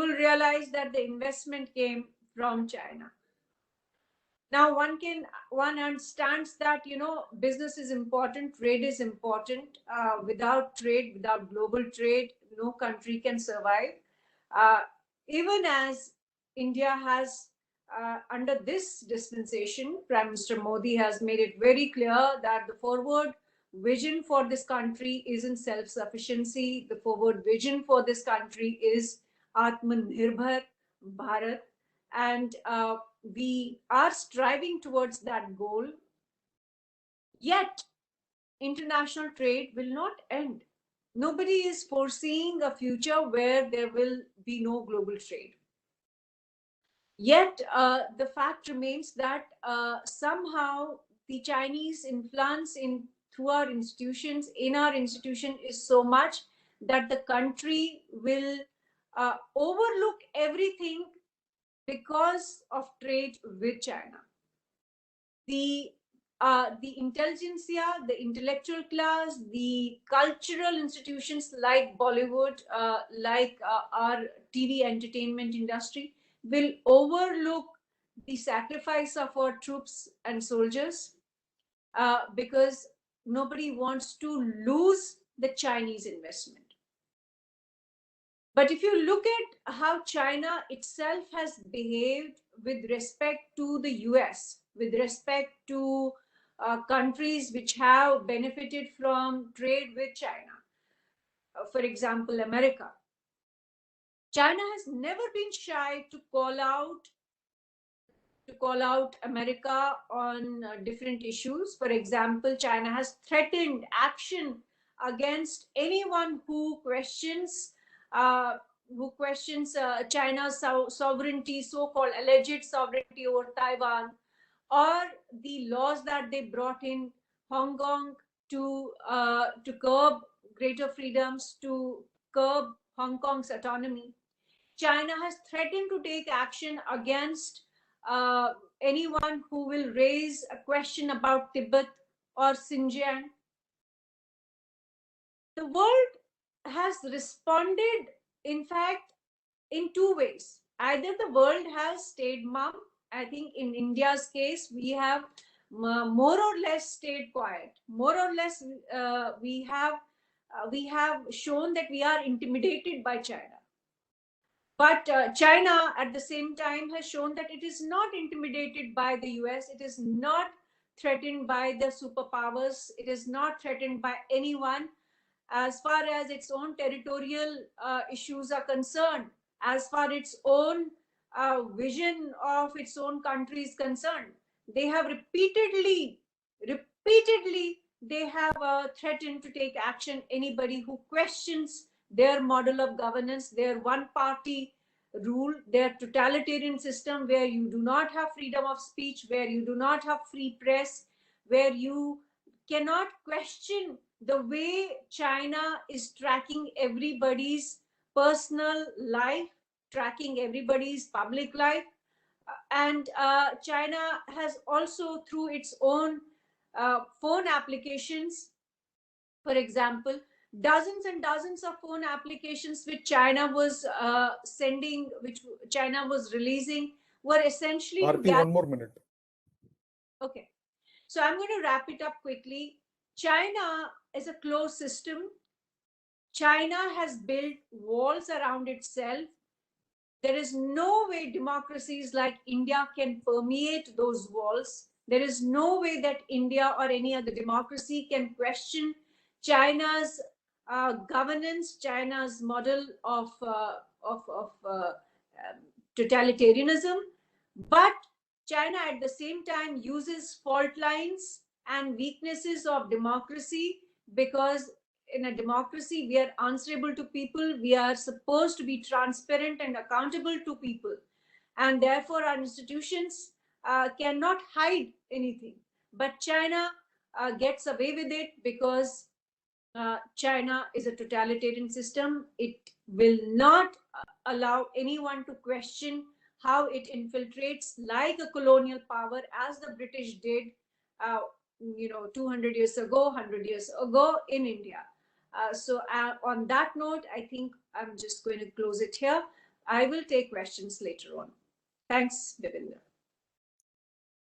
realize that the investment came from China. Now one understands that business is important, trade is important. Without trade, without global trade, no country can survive. Even as India has under this dispensation, Prime Minister Modi has made it very clear that the forward vision for this country isn't self-sufficiency. The forward vision for this country is Atmanirbhar Bharat, and we are striving towards that goal. Yet, international trade will not end. Nobody is foreseeing a future where there will be no global trade. Yet, the fact remains that somehow the Chinese influence through our institutions, in our institution, is so much that the country will overlook everything because of trade with China. The intelligentsia, the intellectual class, the cultural institutions like Bollywood, like our TV entertainment industry, will overlook the sacrifice of our troops and soldiers because nobody wants to lose the Chinese investment. But if you look at how China itself has behaved with respect to the US, with respect to countries which have benefited from trade with China, for example, America, China has never been shy to call out America on different issues. For example, China has threatened action against anyone who questions China's sovereignty, so-called alleged sovereignty over Taiwan, or the laws that they brought in Hong Kong to curb greater freedoms, to curb Hong Kong's autonomy. China has threatened to take action against anyone who will raise a question about Tibet or Xinjiang. The world has responded, in fact, in two ways. Either the world has stayed mum. I think in India's case, we have more or less stayed quiet. More or less, we have we have shown that we are intimidated by China. But China, at the same time, has shown that it is not intimidated by the US. It is not threatened by the superpowers. It is not threatened by anyone as far as its own territorial issues are concerned, as far its own vision of its own country is concerned. They have repeatedly, they have threatened to take action anybody who questions their model of governance, their one party rule, their totalitarian system where you do not have freedom of speech, where you do not have free press, where you cannot question the way China is tracking everybody's personal life, tracking everybody's public life. And China has also, through its own phone applications, for example, dozens and dozens of phone applications which China was sending, which China was releasing, were essentially. Aarti, one more minute. Okay. So I'm going to wrap it up quickly. China is a closed system. China has built walls around itself. There is no way democracies like India can permeate those walls. There is no way that India or any other democracy can question China's governance, China's model of totalitarianism. But China at the same time uses fault lines and weaknesses of democracy, because in a democracy we are answerable to people, we are supposed to be transparent and accountable to people, and therefore our institutions cannot hide anything. But China gets away with it because China is a totalitarian system. It will not allow anyone to question how it infiltrates like a colonial power, as the British did, 200 years ago, 100 years ago in India. So on that note, I think I'm just going to close it here. I will take questions later on. Thanks, Bipinda.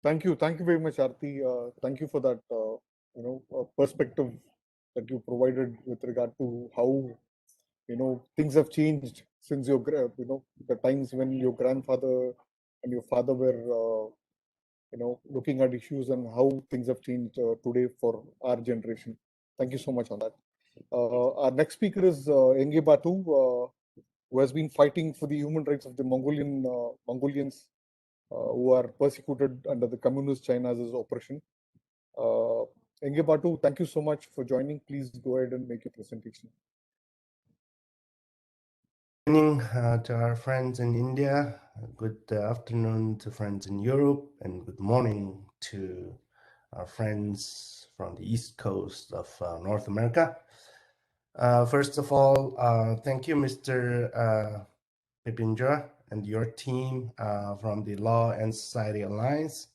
Thank you very much, Aarti. Thank you for that perspective that you provided with regard to how things have changed since your the times when your grandfather and your father were looking at issues, and how things have changed today for our generation. Thank you so much on that. Our next speaker is Enge Batu, who has been fighting for the human rights of the Mongolians who are persecuted under the communist China's oppression. Enge Batu, thank you so much for joining. Please go ahead and make your presentation. Good evening to our friends in India. Good afternoon to friends in Europe, and good morning to our friends from the East Coast of North America. First of all, thank you, Mr. Pipindra and your team from the Law and Society Alliance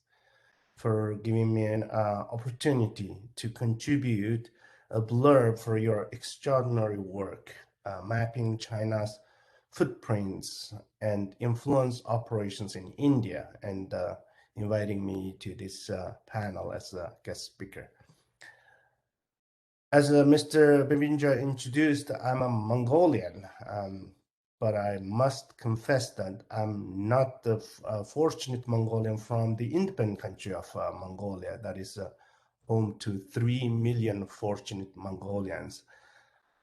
for giving me an opportunity to contribute a blurb for your extraordinary work mapping China's footprints and influence operations in India, and inviting me to this panel as a guest speaker. As Mr. Bibinja introduced, I'm a Mongolian, but I must confess that I'm not the fortunate Mongolian from the independent country of Mongolia that is home to 3 million fortunate Mongolians.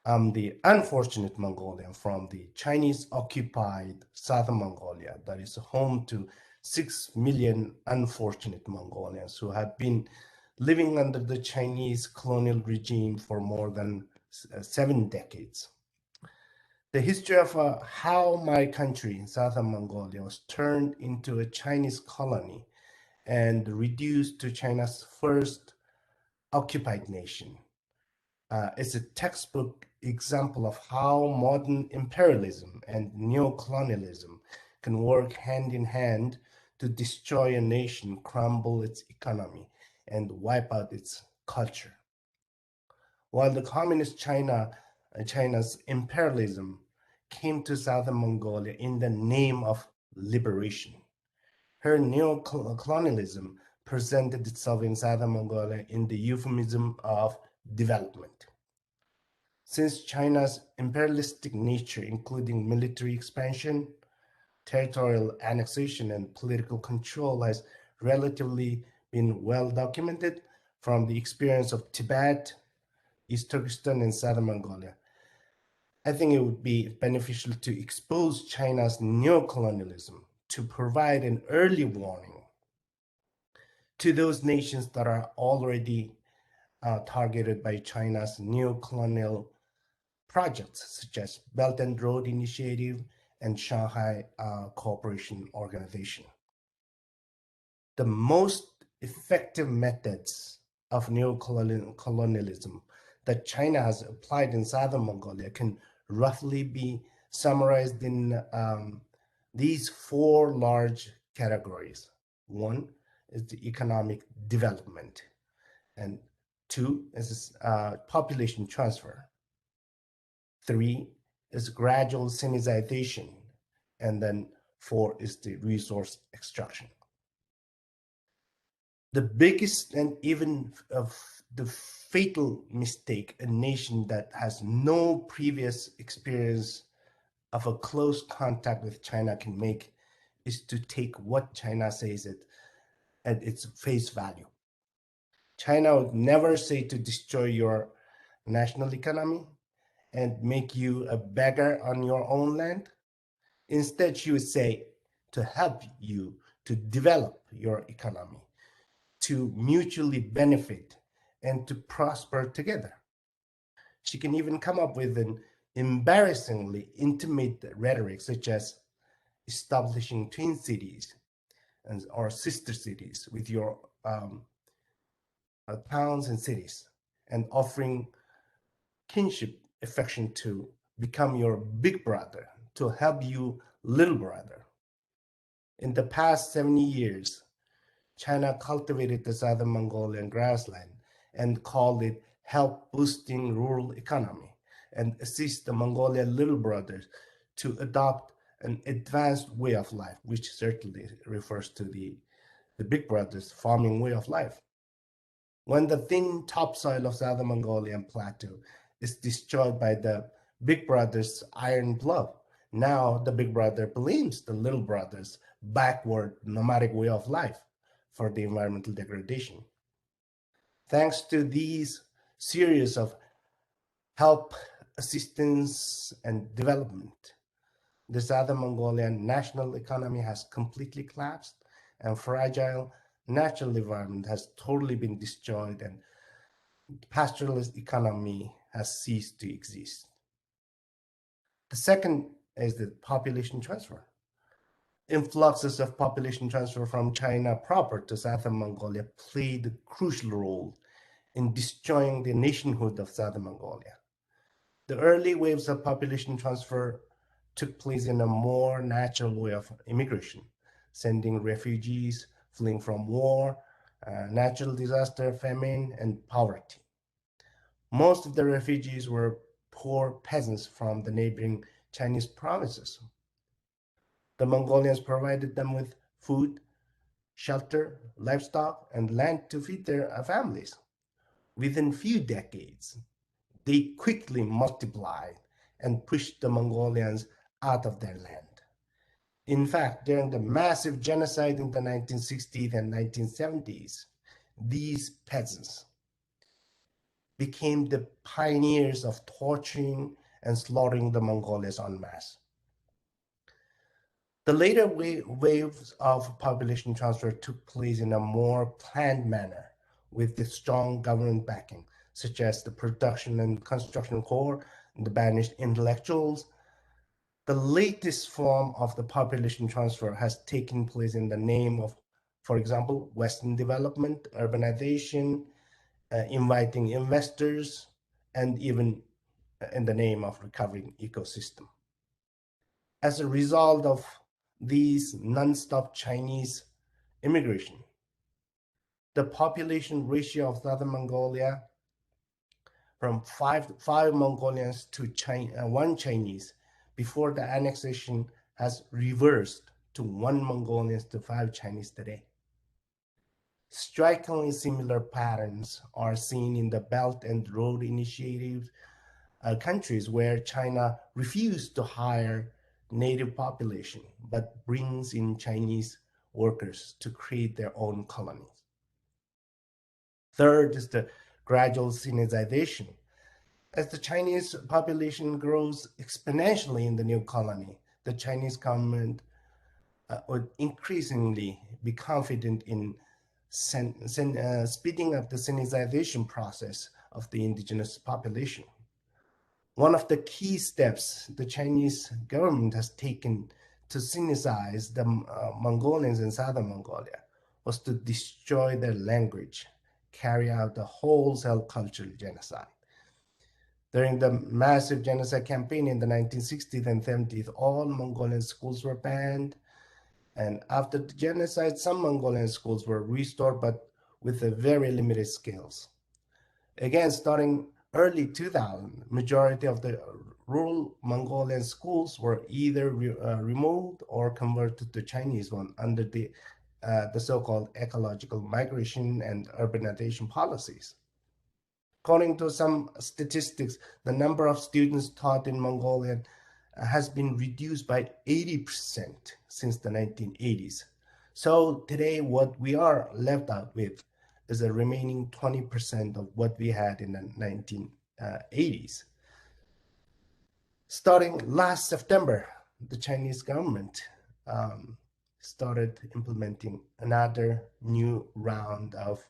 I'm the unfortunate Mongolian from the Chinese-occupied Southern Mongolia that is home to 6 million unfortunate Mongolians who have been living under the Chinese colonial regime for more than 7 decades. The history of how my country, Southern Mongolia, was turned into a Chinese colony and reduced to China's first occupied nation is a textbook example of how modern imperialism and neocolonialism can work hand in hand to destroy a nation, crumble its economy, and wipe out its culture. While the communist China's imperialism came to Southern Mongolia in the name of liberation, her neocolonialism presented itself in Southern Mongolia in the euphemism of development. Since China's imperialistic nature, including military expansion, territorial annexation, and political control, has relatively been well documented from the experience of Tibet, East Turkestan, and Southern Mongolia. I think it would be beneficial to expose China's neocolonialism to provide an early warning to those nations that are already targeted by China's neocolonial projects, such as Belt and Road Initiative and Shanghai Cooperation Organization. The most effective methods of neocolonialism that China has applied in southern Mongolia can roughly be summarized in these four large categories. One is the economic development, and two is population transfer. Three is gradual Sinization, and then four is the resource extraction. The biggest and even the fatal mistake a nation that has no previous experience of a close contact with China can make is to take what China says at its face value. China would never say to destroy your national economy and make you a beggar on your own land. Instead, she would say to help you to develop your economy, to mutually benefit, and to prosper together. She can even come up with an embarrassingly intimate rhetoric, such as establishing twin cities or sister cities with your towns and cities, and offering kinship affection to become your big brother, to help you little brother. In the past 70 years, China cultivated the southern Mongolian grassland and called it help boosting rural economy and assist the Mongolian little brothers to adopt an advanced way of life, which certainly refers to the big brothers farming way of life. When the thin topsoil of southern Mongolian plateau is destroyed by the big brother's iron plow, now the big brother blames the little brother's backward nomadic way of life for the environmental degradation. Thanks to these series of help, assistance, and development, the southern Mongolian national economy has completely collapsed, and fragile natural environment has totally been destroyed, and pastoralist economy has ceased to exist. The second is the population transfer. Influxes of population transfer from China proper to southern Mongolia played a crucial role in destroying the nationhood of southern Mongolia. The early waves of population transfer took place in a more natural way of immigration, sending refugees fleeing from war, natural disaster, famine, and poverty. Most of the refugees were poor peasants from the neighboring Chinese provinces. The Mongolians provided them with food, shelter, livestock, and land to feed their families. Within few decades, they quickly multiplied and pushed the Mongolians out of their land. In fact, during the massive genocide in the 1960s and 1970s, these peasants became the pioneers of torturing and slaughtering the Mongols en masse. The later waves of population transfer took place in a more planned manner with the strong government backing, such as the production and construction corps, and the banished intellectuals. The latest form of the population transfer has taken place in the name of, for example, Western development, urbanization, inviting investors, and even in the name of recovering ecosystem. As a result of these non-stop Chinese immigration, the population ratio of southern Mongolia from five Mongolians to one Chinese before the annexation has reversed to 1 Mongolians to 5 Chinese today. Strikingly similar patterns are seen in the Belt and Road Initiative countries where China refused to hire native population but brings in Chinese workers to create their own colonies. Third is the gradual Sinization. As the Chinese population grows exponentially in the new colony, the Chinese government would increasingly be confident in speeding up the Sinization process of the indigenous population. One of the key steps the Chinese government has taken to Sinicize the Mongolians in southern Mongolia was to destroy their language, carry out a wholesale cultural genocide. During the massive genocide campaign in the 1960s and 70s, all Mongolian schools were banned. And after the genocide, some Mongolian schools were restored, but with a very limited scales. Again, starting early 2000, majority of the rural Mongolian schools were either removed or converted to Chinese one under the so-called ecological migration and urbanization policies. According to some statistics, the number of students taught in Mongolian has been reduced by 80% since the 1980s. So today, what we are left out with is the remaining 20% of what we had in the 1980s. Starting last September, the Chinese government started implementing another new round of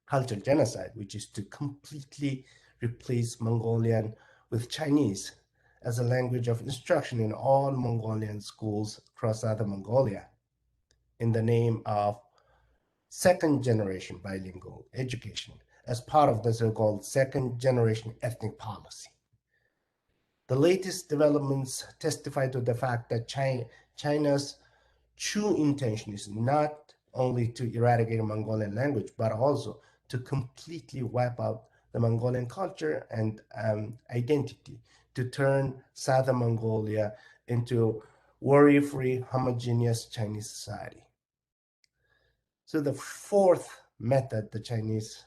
cultural genocide, which is to completely replace Mongolian with Chinese as a language of instruction in all Mongolian schools across southern Mongolia in the name of second generation bilingual education as part of the so-called second generation ethnic policy. The latest developments testify to the fact that China's true intention is not only to eradicate Mongolian language, but also to completely wipe out the Mongolian culture and identity, to turn southern Mongolia into worry-free, homogeneous Chinese society. So the fourth method the Chinese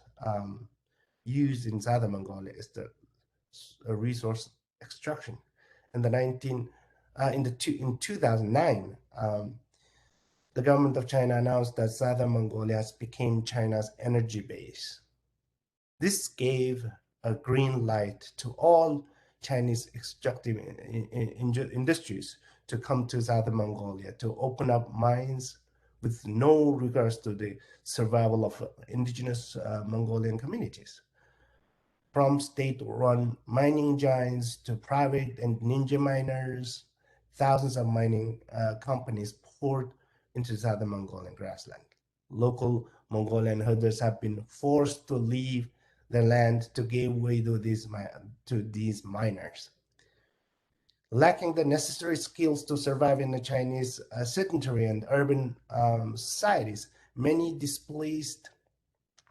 use in southern Mongolia is the resource extraction. In 2009, the government of China announced that southern Mongolia has become China's energy base. This gave a green light to all Chinese extractive industries to come to southern Mongolia to open up mines with no regards to the survival of indigenous Mongolian communities. From state-run mining giants to private and ninja miners, thousands of mining companies poured into southern Mongolian grassland. Local Mongolian herders have been forced to leave their land to give way to these miners. Lacking the necessary skills to survive in the Chinese sedentary and urban societies, many displaced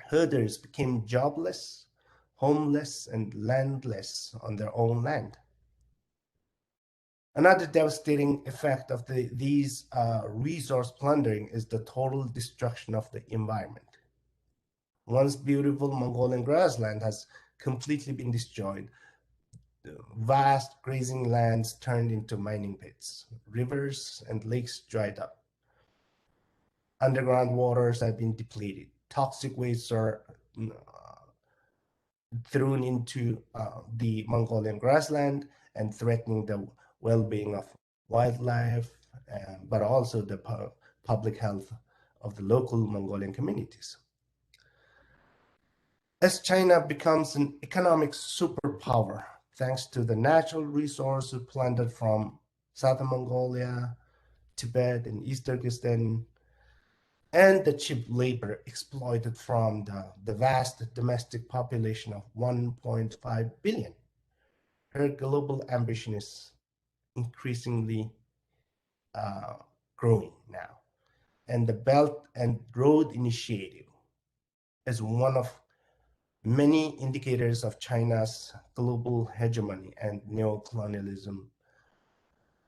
herders became jobless, homeless, and landless on their own land. Another devastating effect of these resource plundering is the total destruction of the environment. Once beautiful Mongolian grassland has completely been destroyed, vast grazing lands turned into mining pits, rivers and lakes dried up. Underground waters have been depleted. Toxic wastes are thrown into the Mongolian grassland and threatening the well-being of wildlife, but also the public health of the local Mongolian communities. As China becomes an economic superpower, thanks to the natural resources plundered from southern Mongolia, Tibet, and East Turkestan, and the cheap labor exploited from the vast domestic population of 1.5 billion, her global ambition is increasingly growing now. And the Belt and Road Initiative is one of many indicators of China's global hegemony and neo-colonialism.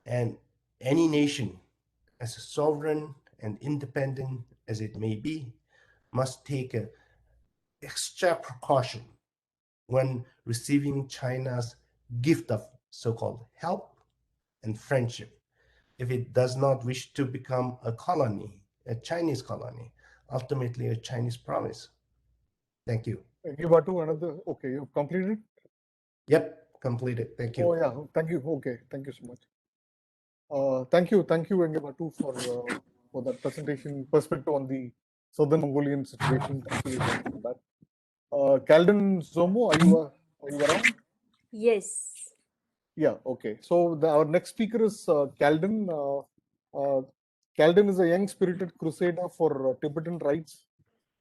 And any nation, as sovereign and independent as it may be, must take extra precaution when receiving China's gift of so-called help and friendship if it does not wish to become a colony, a Chinese colony, ultimately a Chinese province? Thank you. Batu, another. Okay, you've completed. Yep, completed. Thank you. Oh yeah, thank you. Okay, thank you so much. Thank you, Batu, for that presentation perspective on the Southern Mongolian situation. Thank you very much for that. Calden Zomo, are you around? Yes. Yeah. Okay. So our next speaker is Calden. Calden is a young spirited crusader for Tibetan rights.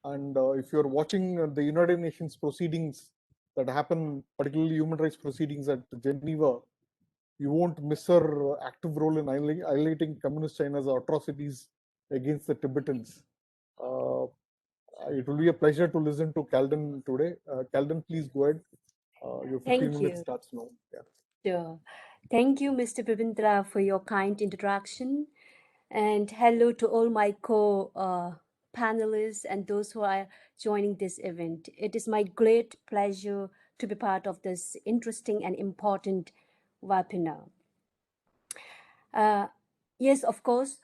And if you're watching the United Nations proceedings that happen, particularly human rights proceedings at Geneva, you won't miss her active role in highlighting Communist China's atrocities against the Tibetans. It will be a pleasure to listen to Calden today. Calden, please go ahead. Your 15 Thank minutes you. starts now. Yeah. Sure. Thank you, Mr. Bibindra, for your kind introduction. And hello to all my co-panelists and those who are joining this event. It is my great pleasure to be part of this interesting and important webinar. Yes, of course,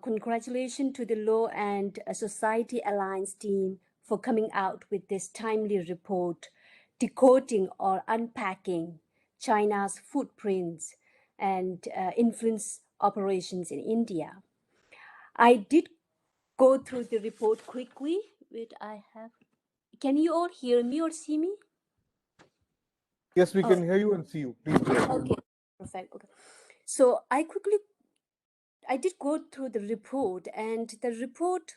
congratulations to the Law and Society Alliance team for coming out with this timely report, decoding or unpacking China's footprints and influence operations in India. I did go through the report quickly. Wait, can you all hear me or see me? Yes, we can hear you and see you. Please go ahead. Okay, perfect. Okay. So I did go through the report, and the report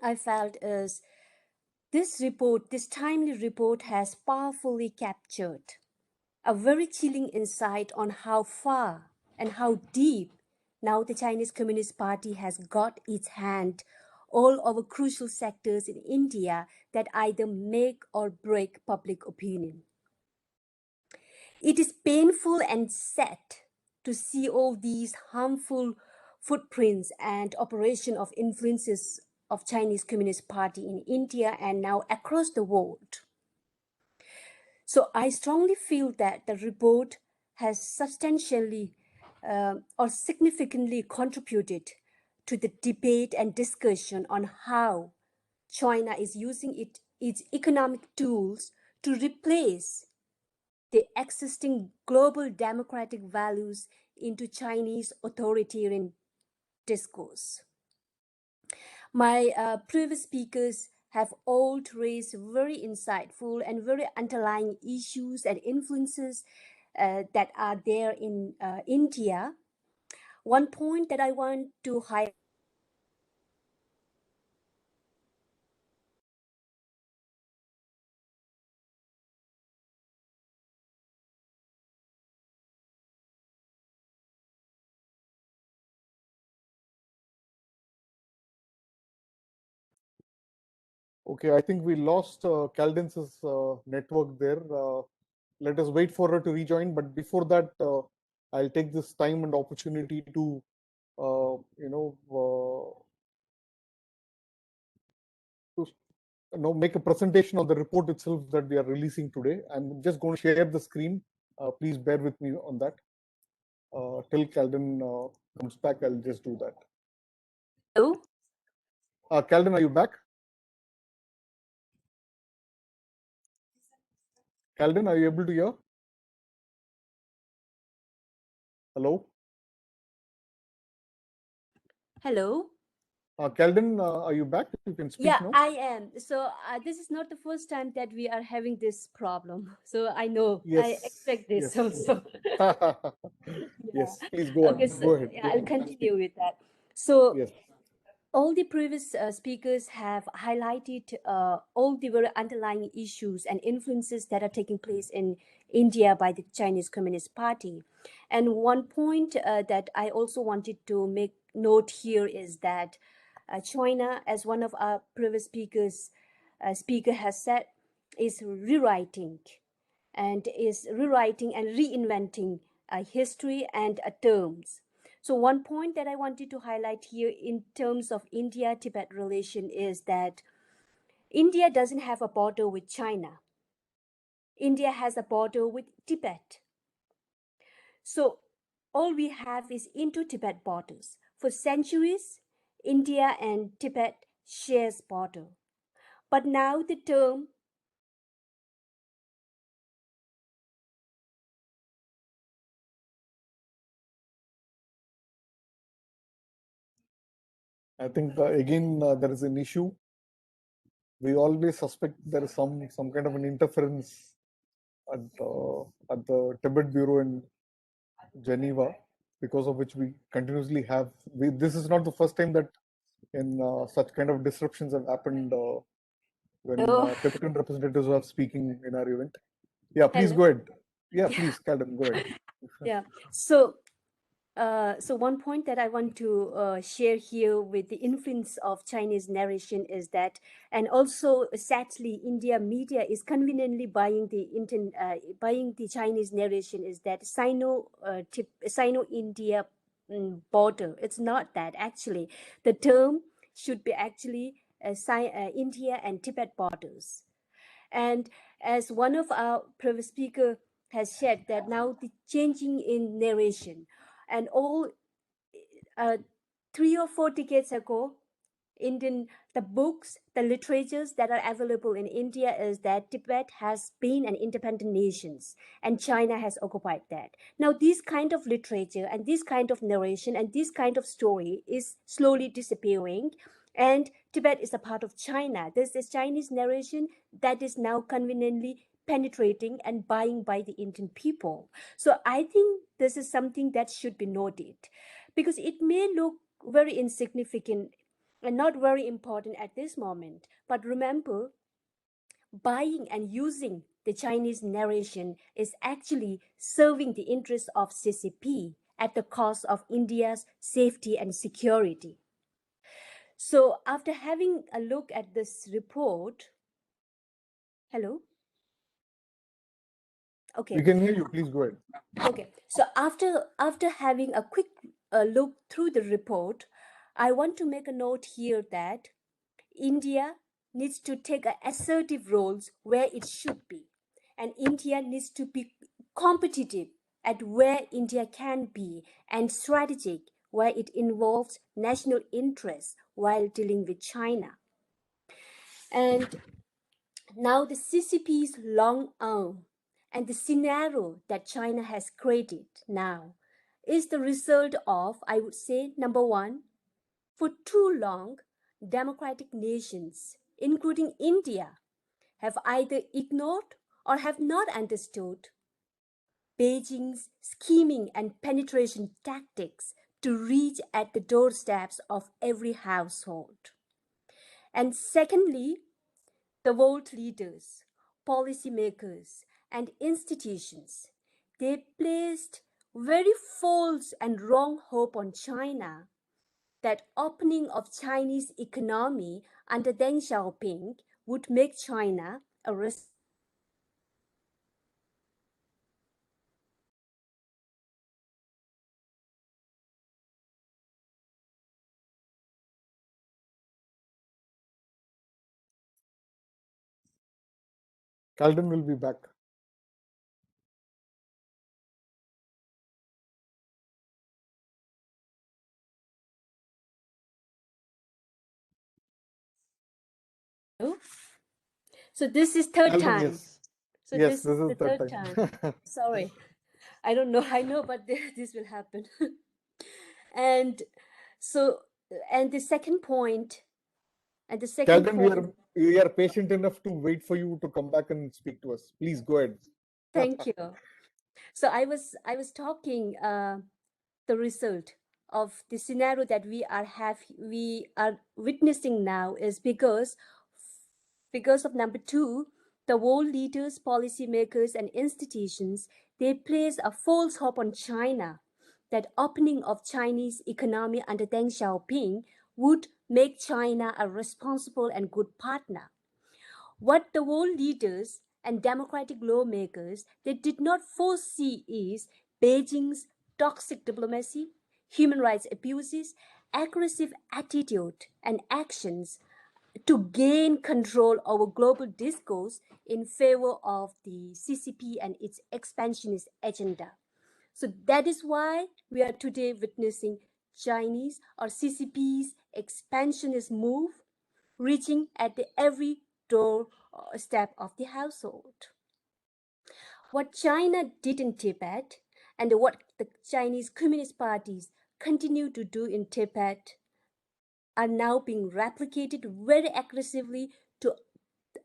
I felt is this timely report has powerfully captured a very chilling insight on how far and how deep now the Chinese Communist Party has got its hand all over crucial sectors in India that either make or break public opinion. It is painful and sad to see all these harmful footprints and operation of influences of Chinese Communist Party in India and now across the world. So I strongly feel that the report has substantially or significantly contributed to the debate and discussion on how China is using its economic tools to replace the existing global democratic values into Chinese authoritarian discourse. My previous speakers have all raised very insightful and very underlying issues and influences that are there in India. One point that I want to highlight. Okay, I think we lost Calden's network there. Let us wait for her to rejoin. But before that, I'll take this time and opportunity to, make a presentation on the report itself that we are releasing today. I'm just going to share the screen. Please bear with me on that. Till Calden comes back, I'll just do that. Hello? Calden, are you back? Calden, are you able to hear? Hello? Hello? Calden, are you back? You can speak Yeah, now. I am. So this is not the first time that we are having this problem. So I know, Yes. I expect this Yes. also. Yes, please go on. Okay, so Go ahead. yeah, I'll continue with that. So Yes. all the previous speakers have highlighted all the very underlying issues and influences that are taking place in India by the Chinese Communist Party. And one point that I also wanted to make note here is that China, as one of our previous speaker has said, is rewriting and reinventing history and terms. So one point that I wanted to highlight here in terms of India-Tibet relation is that India doesn't have a border with China. India has a border with Tibet. So all we have is Indo-Tibet borders. For centuries, India and Tibet shares border. But now the term I think again there is an issue. We always suspect there is some kind of an interference at the Tibet Bureau in Geneva, because of which we continuously have. This is not the first time that in such kind of disruptions have happened when oh, Tibetan representatives are speaking in our event. Yeah, please hello. go ahead. Yeah, please, Calden, go ahead. Yeah. So one point that I want to share here with the influence of Chinese narration is that, and also sadly, India media is conveniently buying the Chinese narration, is that Sino-India border. It's not that actually. The term should be actually India and Tibet borders. And as one of our previous speaker has said, that now the changing in narration, and all 3 or 4 decades ago, the books, the literatures that are available in India is that Tibet has been an independent nation and China has occupied that. Now, this kind of literature and this kind of narration and this kind of story is slowly disappearing, and Tibet is a part of China. There's this Chinese narration that is now conveniently penetrating and buying by the Indian people. So I think this is something that should be noted, because it may look very insignificant and not very important at this moment. But remember, buying and using the Chinese narration is actually serving the interests of CCP at the cost of India's safety and security. So after having a look at this report, hello? Okay. We can hear you. Please go ahead. Okay. So after having a quick look through the report, I want to make a note here that India needs to take assertive roles where it should be, and India needs to be competitive at where India can be, and strategic where it involves national interests while dealing with China. And now the CCP's long arm and the scenario that China has created now is the result of, I would say, number one, for too long, democratic nations, including India, have either ignored or have not understood Beijing's scheming and penetration tactics to reach at the doorsteps of every household. And secondly, the world leaders, policymakers, and institutions, they placed very false and wrong hope on China that opening of Chinese economy under Deng Xiaoping would make China a Calden will be back. So this is third Calden, time. yes. So Yes, this this is is the the third third time. time. Sorry, I don't know. I know, but this will happen. And so, and the second point, and the second Calden, point. we are patient enough to wait for you to come back and speak to us. Please go ahead. Thank you. So I was talking the result of the scenario that we are witnessing now is because of number two, the world leaders, policymakers, and institutions, they place a false hope on China that opening of Chinese economy under Deng Xiaoping would make China a responsible and good partner. What the world leaders and democratic lawmakers they did not foresee is Beijing's toxic diplomacy, human rights abuses, aggressive attitude and actions to gain control over global discourse in favor of the CCP and its expansionist agenda. So that is why we are today witnessing Chinese or CCP's expansionist move reaching at the every door step of the household. What China did in Tibet and what the Chinese Communist parties continue to do in Tibet are now being replicated very aggressively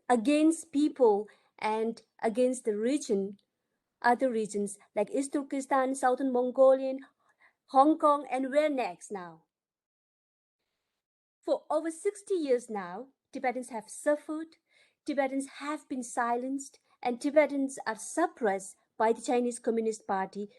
against people and against the region, other regions like East Turkestan, Southern Mongolia, Hong Kong, and where next now? For over 60 years now, Tibetans have suffered, Tibetans have been silenced, and Tibetans are suppressed by the Chinese Communist Party.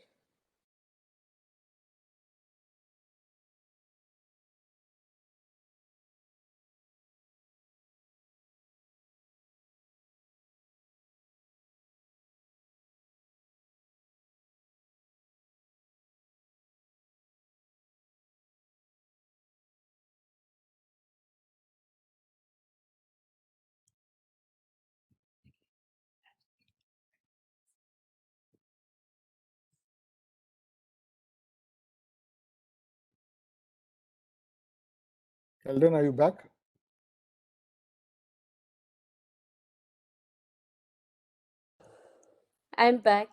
Eldon, are you back? I'm back.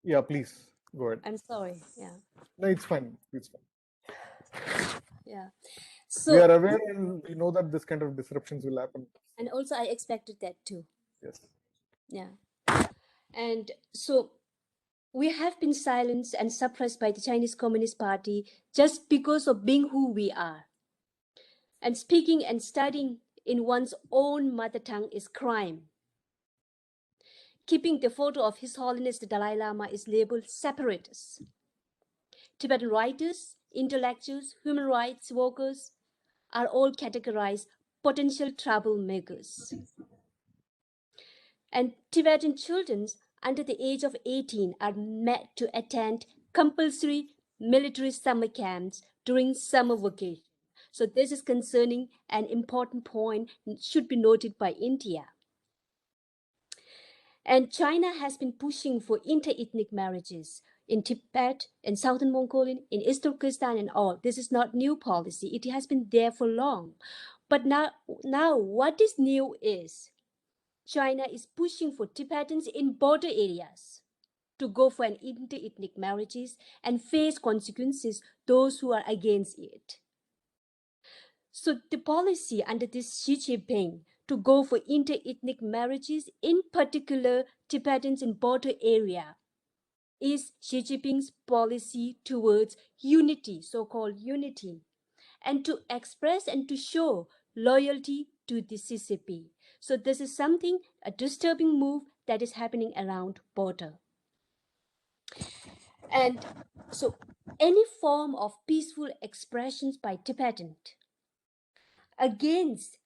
Yeah, please go ahead. I'm sorry. Yeah. No, it's fine. It's fine. Yeah. We So are aware and we know that this kind of disruptions will happen. and also I expected that too. Yes. Yeah. And so we have been silenced and suppressed by the Chinese Communist Party just because of being who we are. And speaking and studying in one's own mother tongue is crime. Keeping the photo of His Holiness the Dalai Lama is labeled separatist. Tibetan writers, intellectuals, human rights workers are all categorized potential troublemakers. And Tibetan children under the age of 18 are made to attend compulsory military summer camps during summer vacation. So this is concerning an important point should be noted by India. And China has been pushing for inter-ethnic marriages in Tibet, in Southern Mongolia, in East Turkestan and all. This is not new policy. It has been there for long. But now what is new is China is pushing for Tibetans in border areas to go for an inter-ethnic marriages and face consequences those who are against it. So the policy under this Xi Jinping to go for inter-ethnic marriages, in particular Tibetans in border area, is Xi Jinping's policy towards unity, so-called unity, and to express and to show loyalty to the CCP. So this is something, a disturbing move that is happening around border. And so any form of peaceful expressions by Tibetan against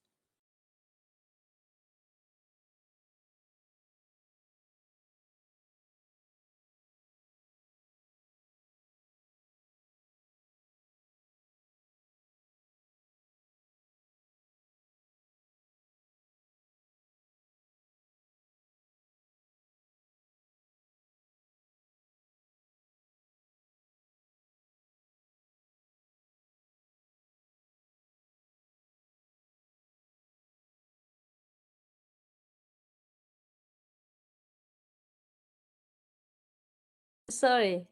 sorry.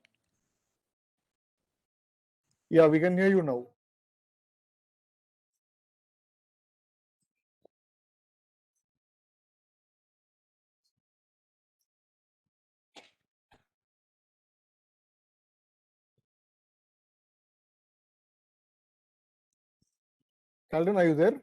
Yeah, we can hear you now. Eldon, are you there?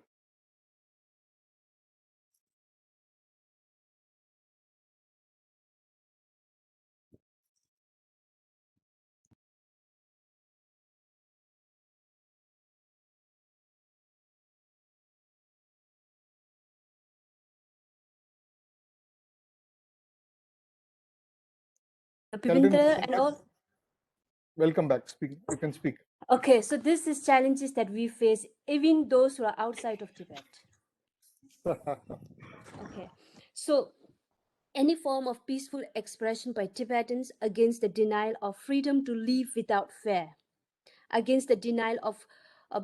Bipindra and all. Welcome back. Speak. You can speak. Okay, so this is challenges that we face, even those who are outside of Tibet. Okay. So any form of peaceful expression by Tibetans against the denial of freedom to live without fear, against the denial of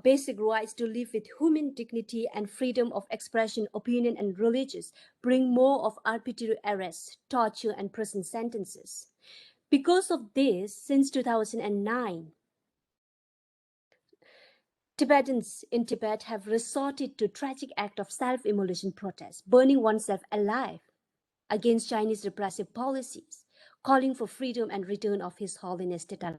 basic rights to live with human dignity and freedom of expression, opinion, and religious, bring more of arbitrary arrests, torture, and prison sentences. Because of this, since 2009, Tibetans in Tibet have resorted to tragic act of self-immolation protest, burning oneself alive against Chinese repressive policies, calling for freedom and return of His Holiness Dalai.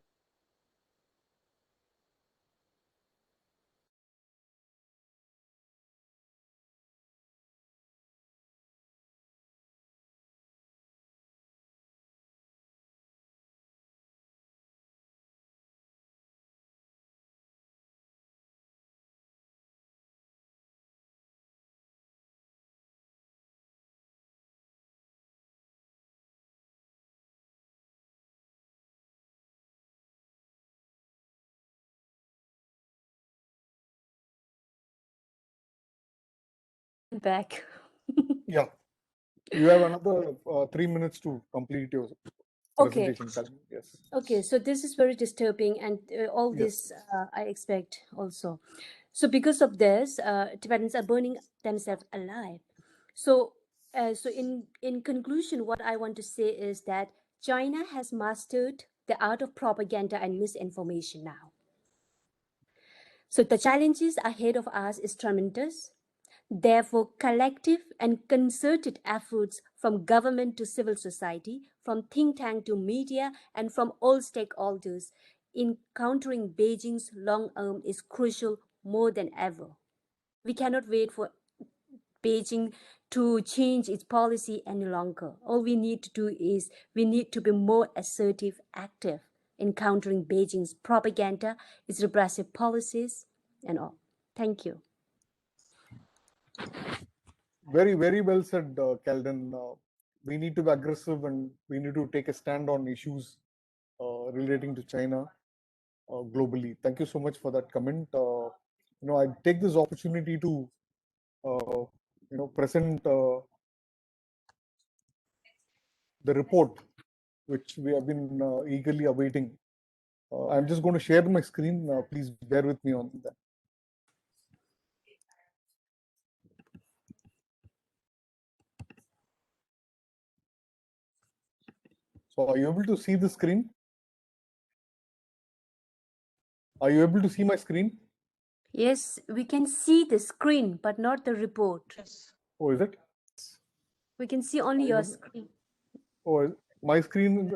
Back. Yeah, you have another 3 minutes to complete your Okay. presentation. Kalyan. Yes. Okay, so this is very disturbing, and all Yes. this I expect also. So because of this, Tibetans are burning themselves alive. So, in conclusion, what I want to say is that China has mastered the art of propaganda and misinformation now. So the challenges ahead of us is tremendous. Therefore, collective and concerted efforts from government to civil society, from think tank to media, and from all stakeholders in countering Beijing's long arm is crucial more than ever. We cannot wait for Beijing to change its policy any longer. All we need to do is we need to be more assertive, active in countering Beijing's propaganda, its repressive policies, and all. Thank you. Very, very well said, Calden. We need to be aggressive and we need to take a stand on issues relating to China globally. Thank you so much for that comment. I take this opportunity to, present the report which we have been eagerly awaiting. I'm just going to share my screen. Please bear with me on that. So are you able to see the screen? Are you able to see my screen? Yes, we can see the screen, but not the report. Yes. Oh, is it? We can see only your screen. Oh, my screen,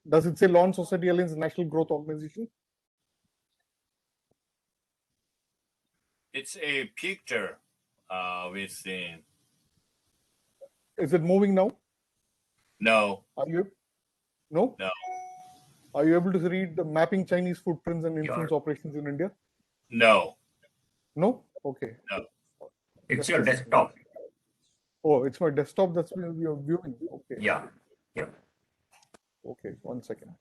does it say Lawn Society Alliance National Growth Organization? It's a picture we've seen. Is it moving now? No, Are you? No? no, Are you able to read the mapping Chinese footprints and influence Your- operations in India? no, No? Okay. no. It's Just your a second. desktop. Oh, it's my desktop that's you're viewing. Okay. Yeah. Yeah. Okay, 1 second.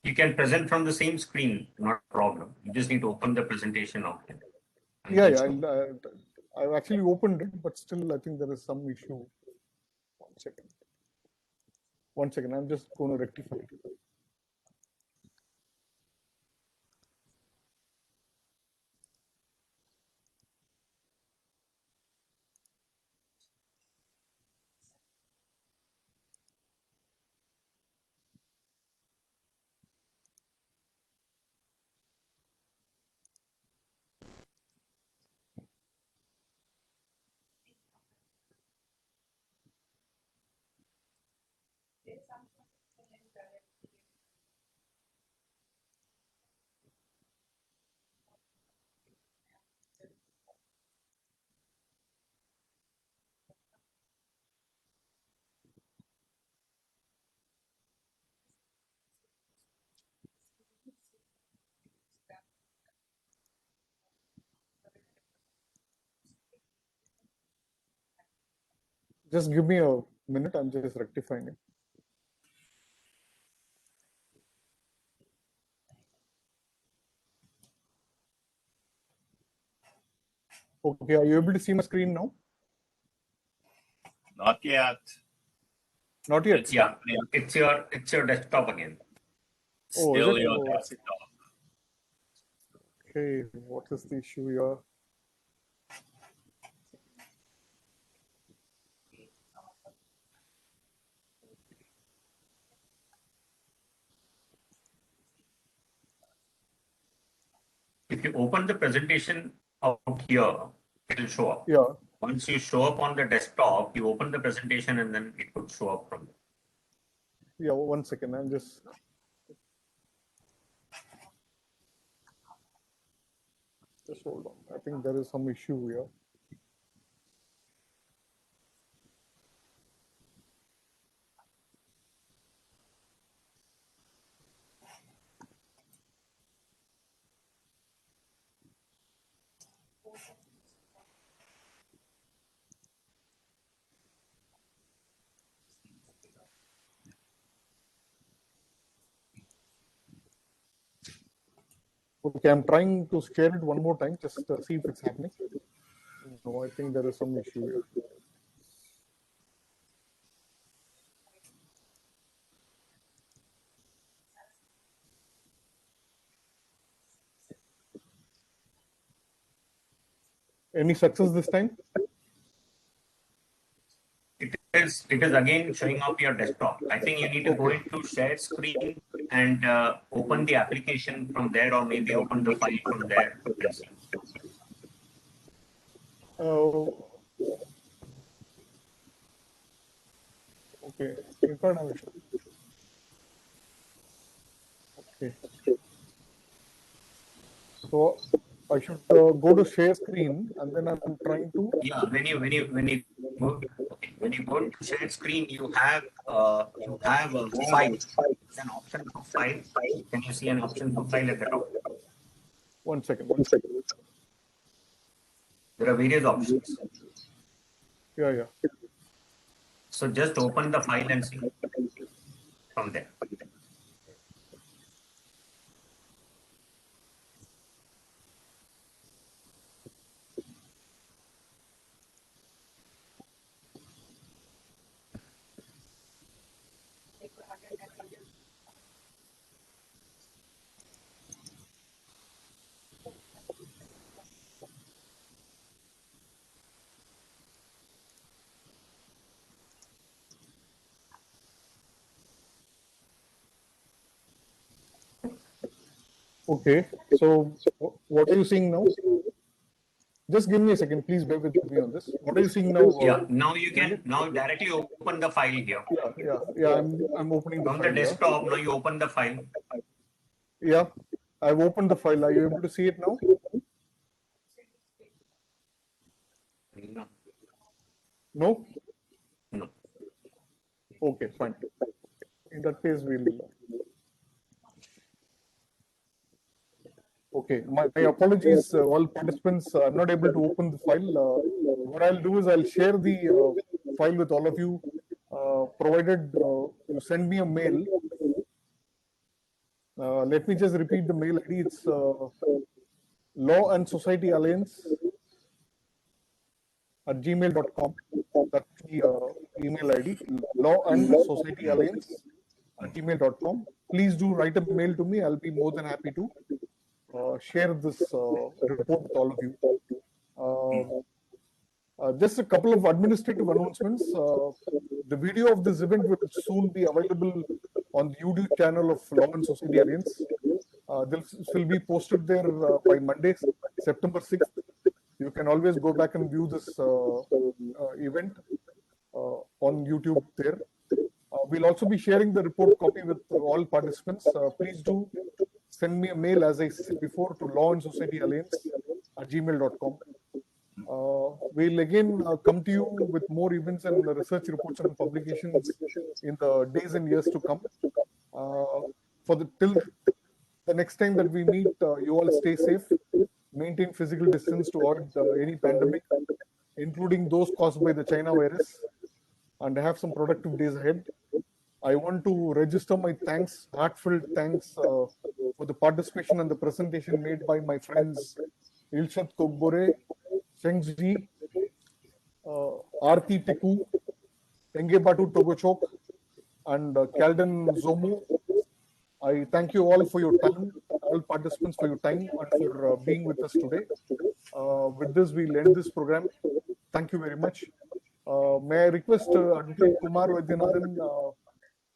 You can present from the same screen, not a problem. You just need to open the presentation of it. and Yeah, then yeah. show. I've actually opened it, but still, I think there is some issue. 1 second. 1 second. I'm just going to rectify it. Just give me a minute. I'm just rectifying it. Okay, are you able to see my screen now? Not yet. Not yet. It's your desktop again. Oh, is Still it? your Oh, desktop. okay, what is the issue here? If you open the presentation out here, it will show up. Yeah. Once you show up on the desktop, you open the presentation and then it would show up from there. Yeah, 1 second. I'm just hold on. I think there is some issue here. Okay, I'm trying to share it one more time, just see if it's happening. No, I think there is some issue here. Any success this time? It is again showing up your desktop. I think you need to go Okay. into share screen and open the application from there, or maybe open the file from there and see. Okay. In fact, okay. So I should go to share screen, and then I'm trying to. Yeah, when you go to share screen, you have a file. It's an option for file. Can you see an option for file at the top? 1 second. 1 second. There are various options. Yeah. So just open the file and see from there. Okay. So what are you seeing now? Just give me a second, please bear with me on this. What are you seeing now? Yeah, now you can directly open the file here. Yeah. I'm opening the From file. the desktop, now you open the file. Yeah, I've opened the file. Are you able to see it now? No? No. Okay, fine. In that case, we'll. Okay, my apologies, all participants. I'm not able to open the file. What I'll do is I'll share the file with all of you, provided you send me a mail. Let me just repeat the mail ID. It's Law and Society Alliance @gmail.com. That's the email ID. Law and Society Alliance @gmail.com. Please do write a mail to me. I'll be more than happy to share this report with all of you. Just a couple of administrative announcements. The video of this event will soon be available on the YouTube channel of Law and Society Alliance. This will be posted there by Monday, September 6th. You can always go back and view this event on YouTube there. We'll also be sharing the report copy with all participants. Please do send me a mail, as I said before, to Law and Society Alliance @gmail.com. We'll again come to you with more events and research reports and publications in the days and years to come. Till the next time that we meet, you all stay safe, maintain physical distance to avoid any pandemic, including those caused by the China virus, and have some productive days ahead. I want to register my thanks, heartfelt thanks, for the participation and the presentation made by my friends Ilshat Kogbore, Shengji, Arti Tiku, Engebatu Togochok, and Kalden Zomo. I thank you all for your time, all participants for your time and for being with us today. With this, we'll end this program. Thank you very much. May I request Advocate Kumar Vaidyanathan,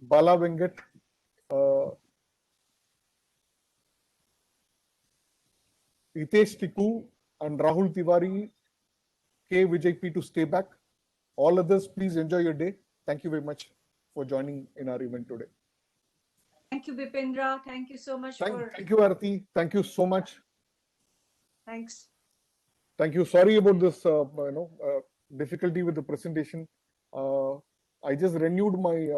Bala Vengat, Hitesh Tiku, and Rahul Tiwari, K. Vijay P. to stay back. All others, please enjoy your day. Thank you very much for joining in our event today. Thank you, Bipindra. Thank you so much Thank you, Arati. Thank you so much. Thanks. Thank you. Sorry about this, difficulty with the presentation. I just renewed my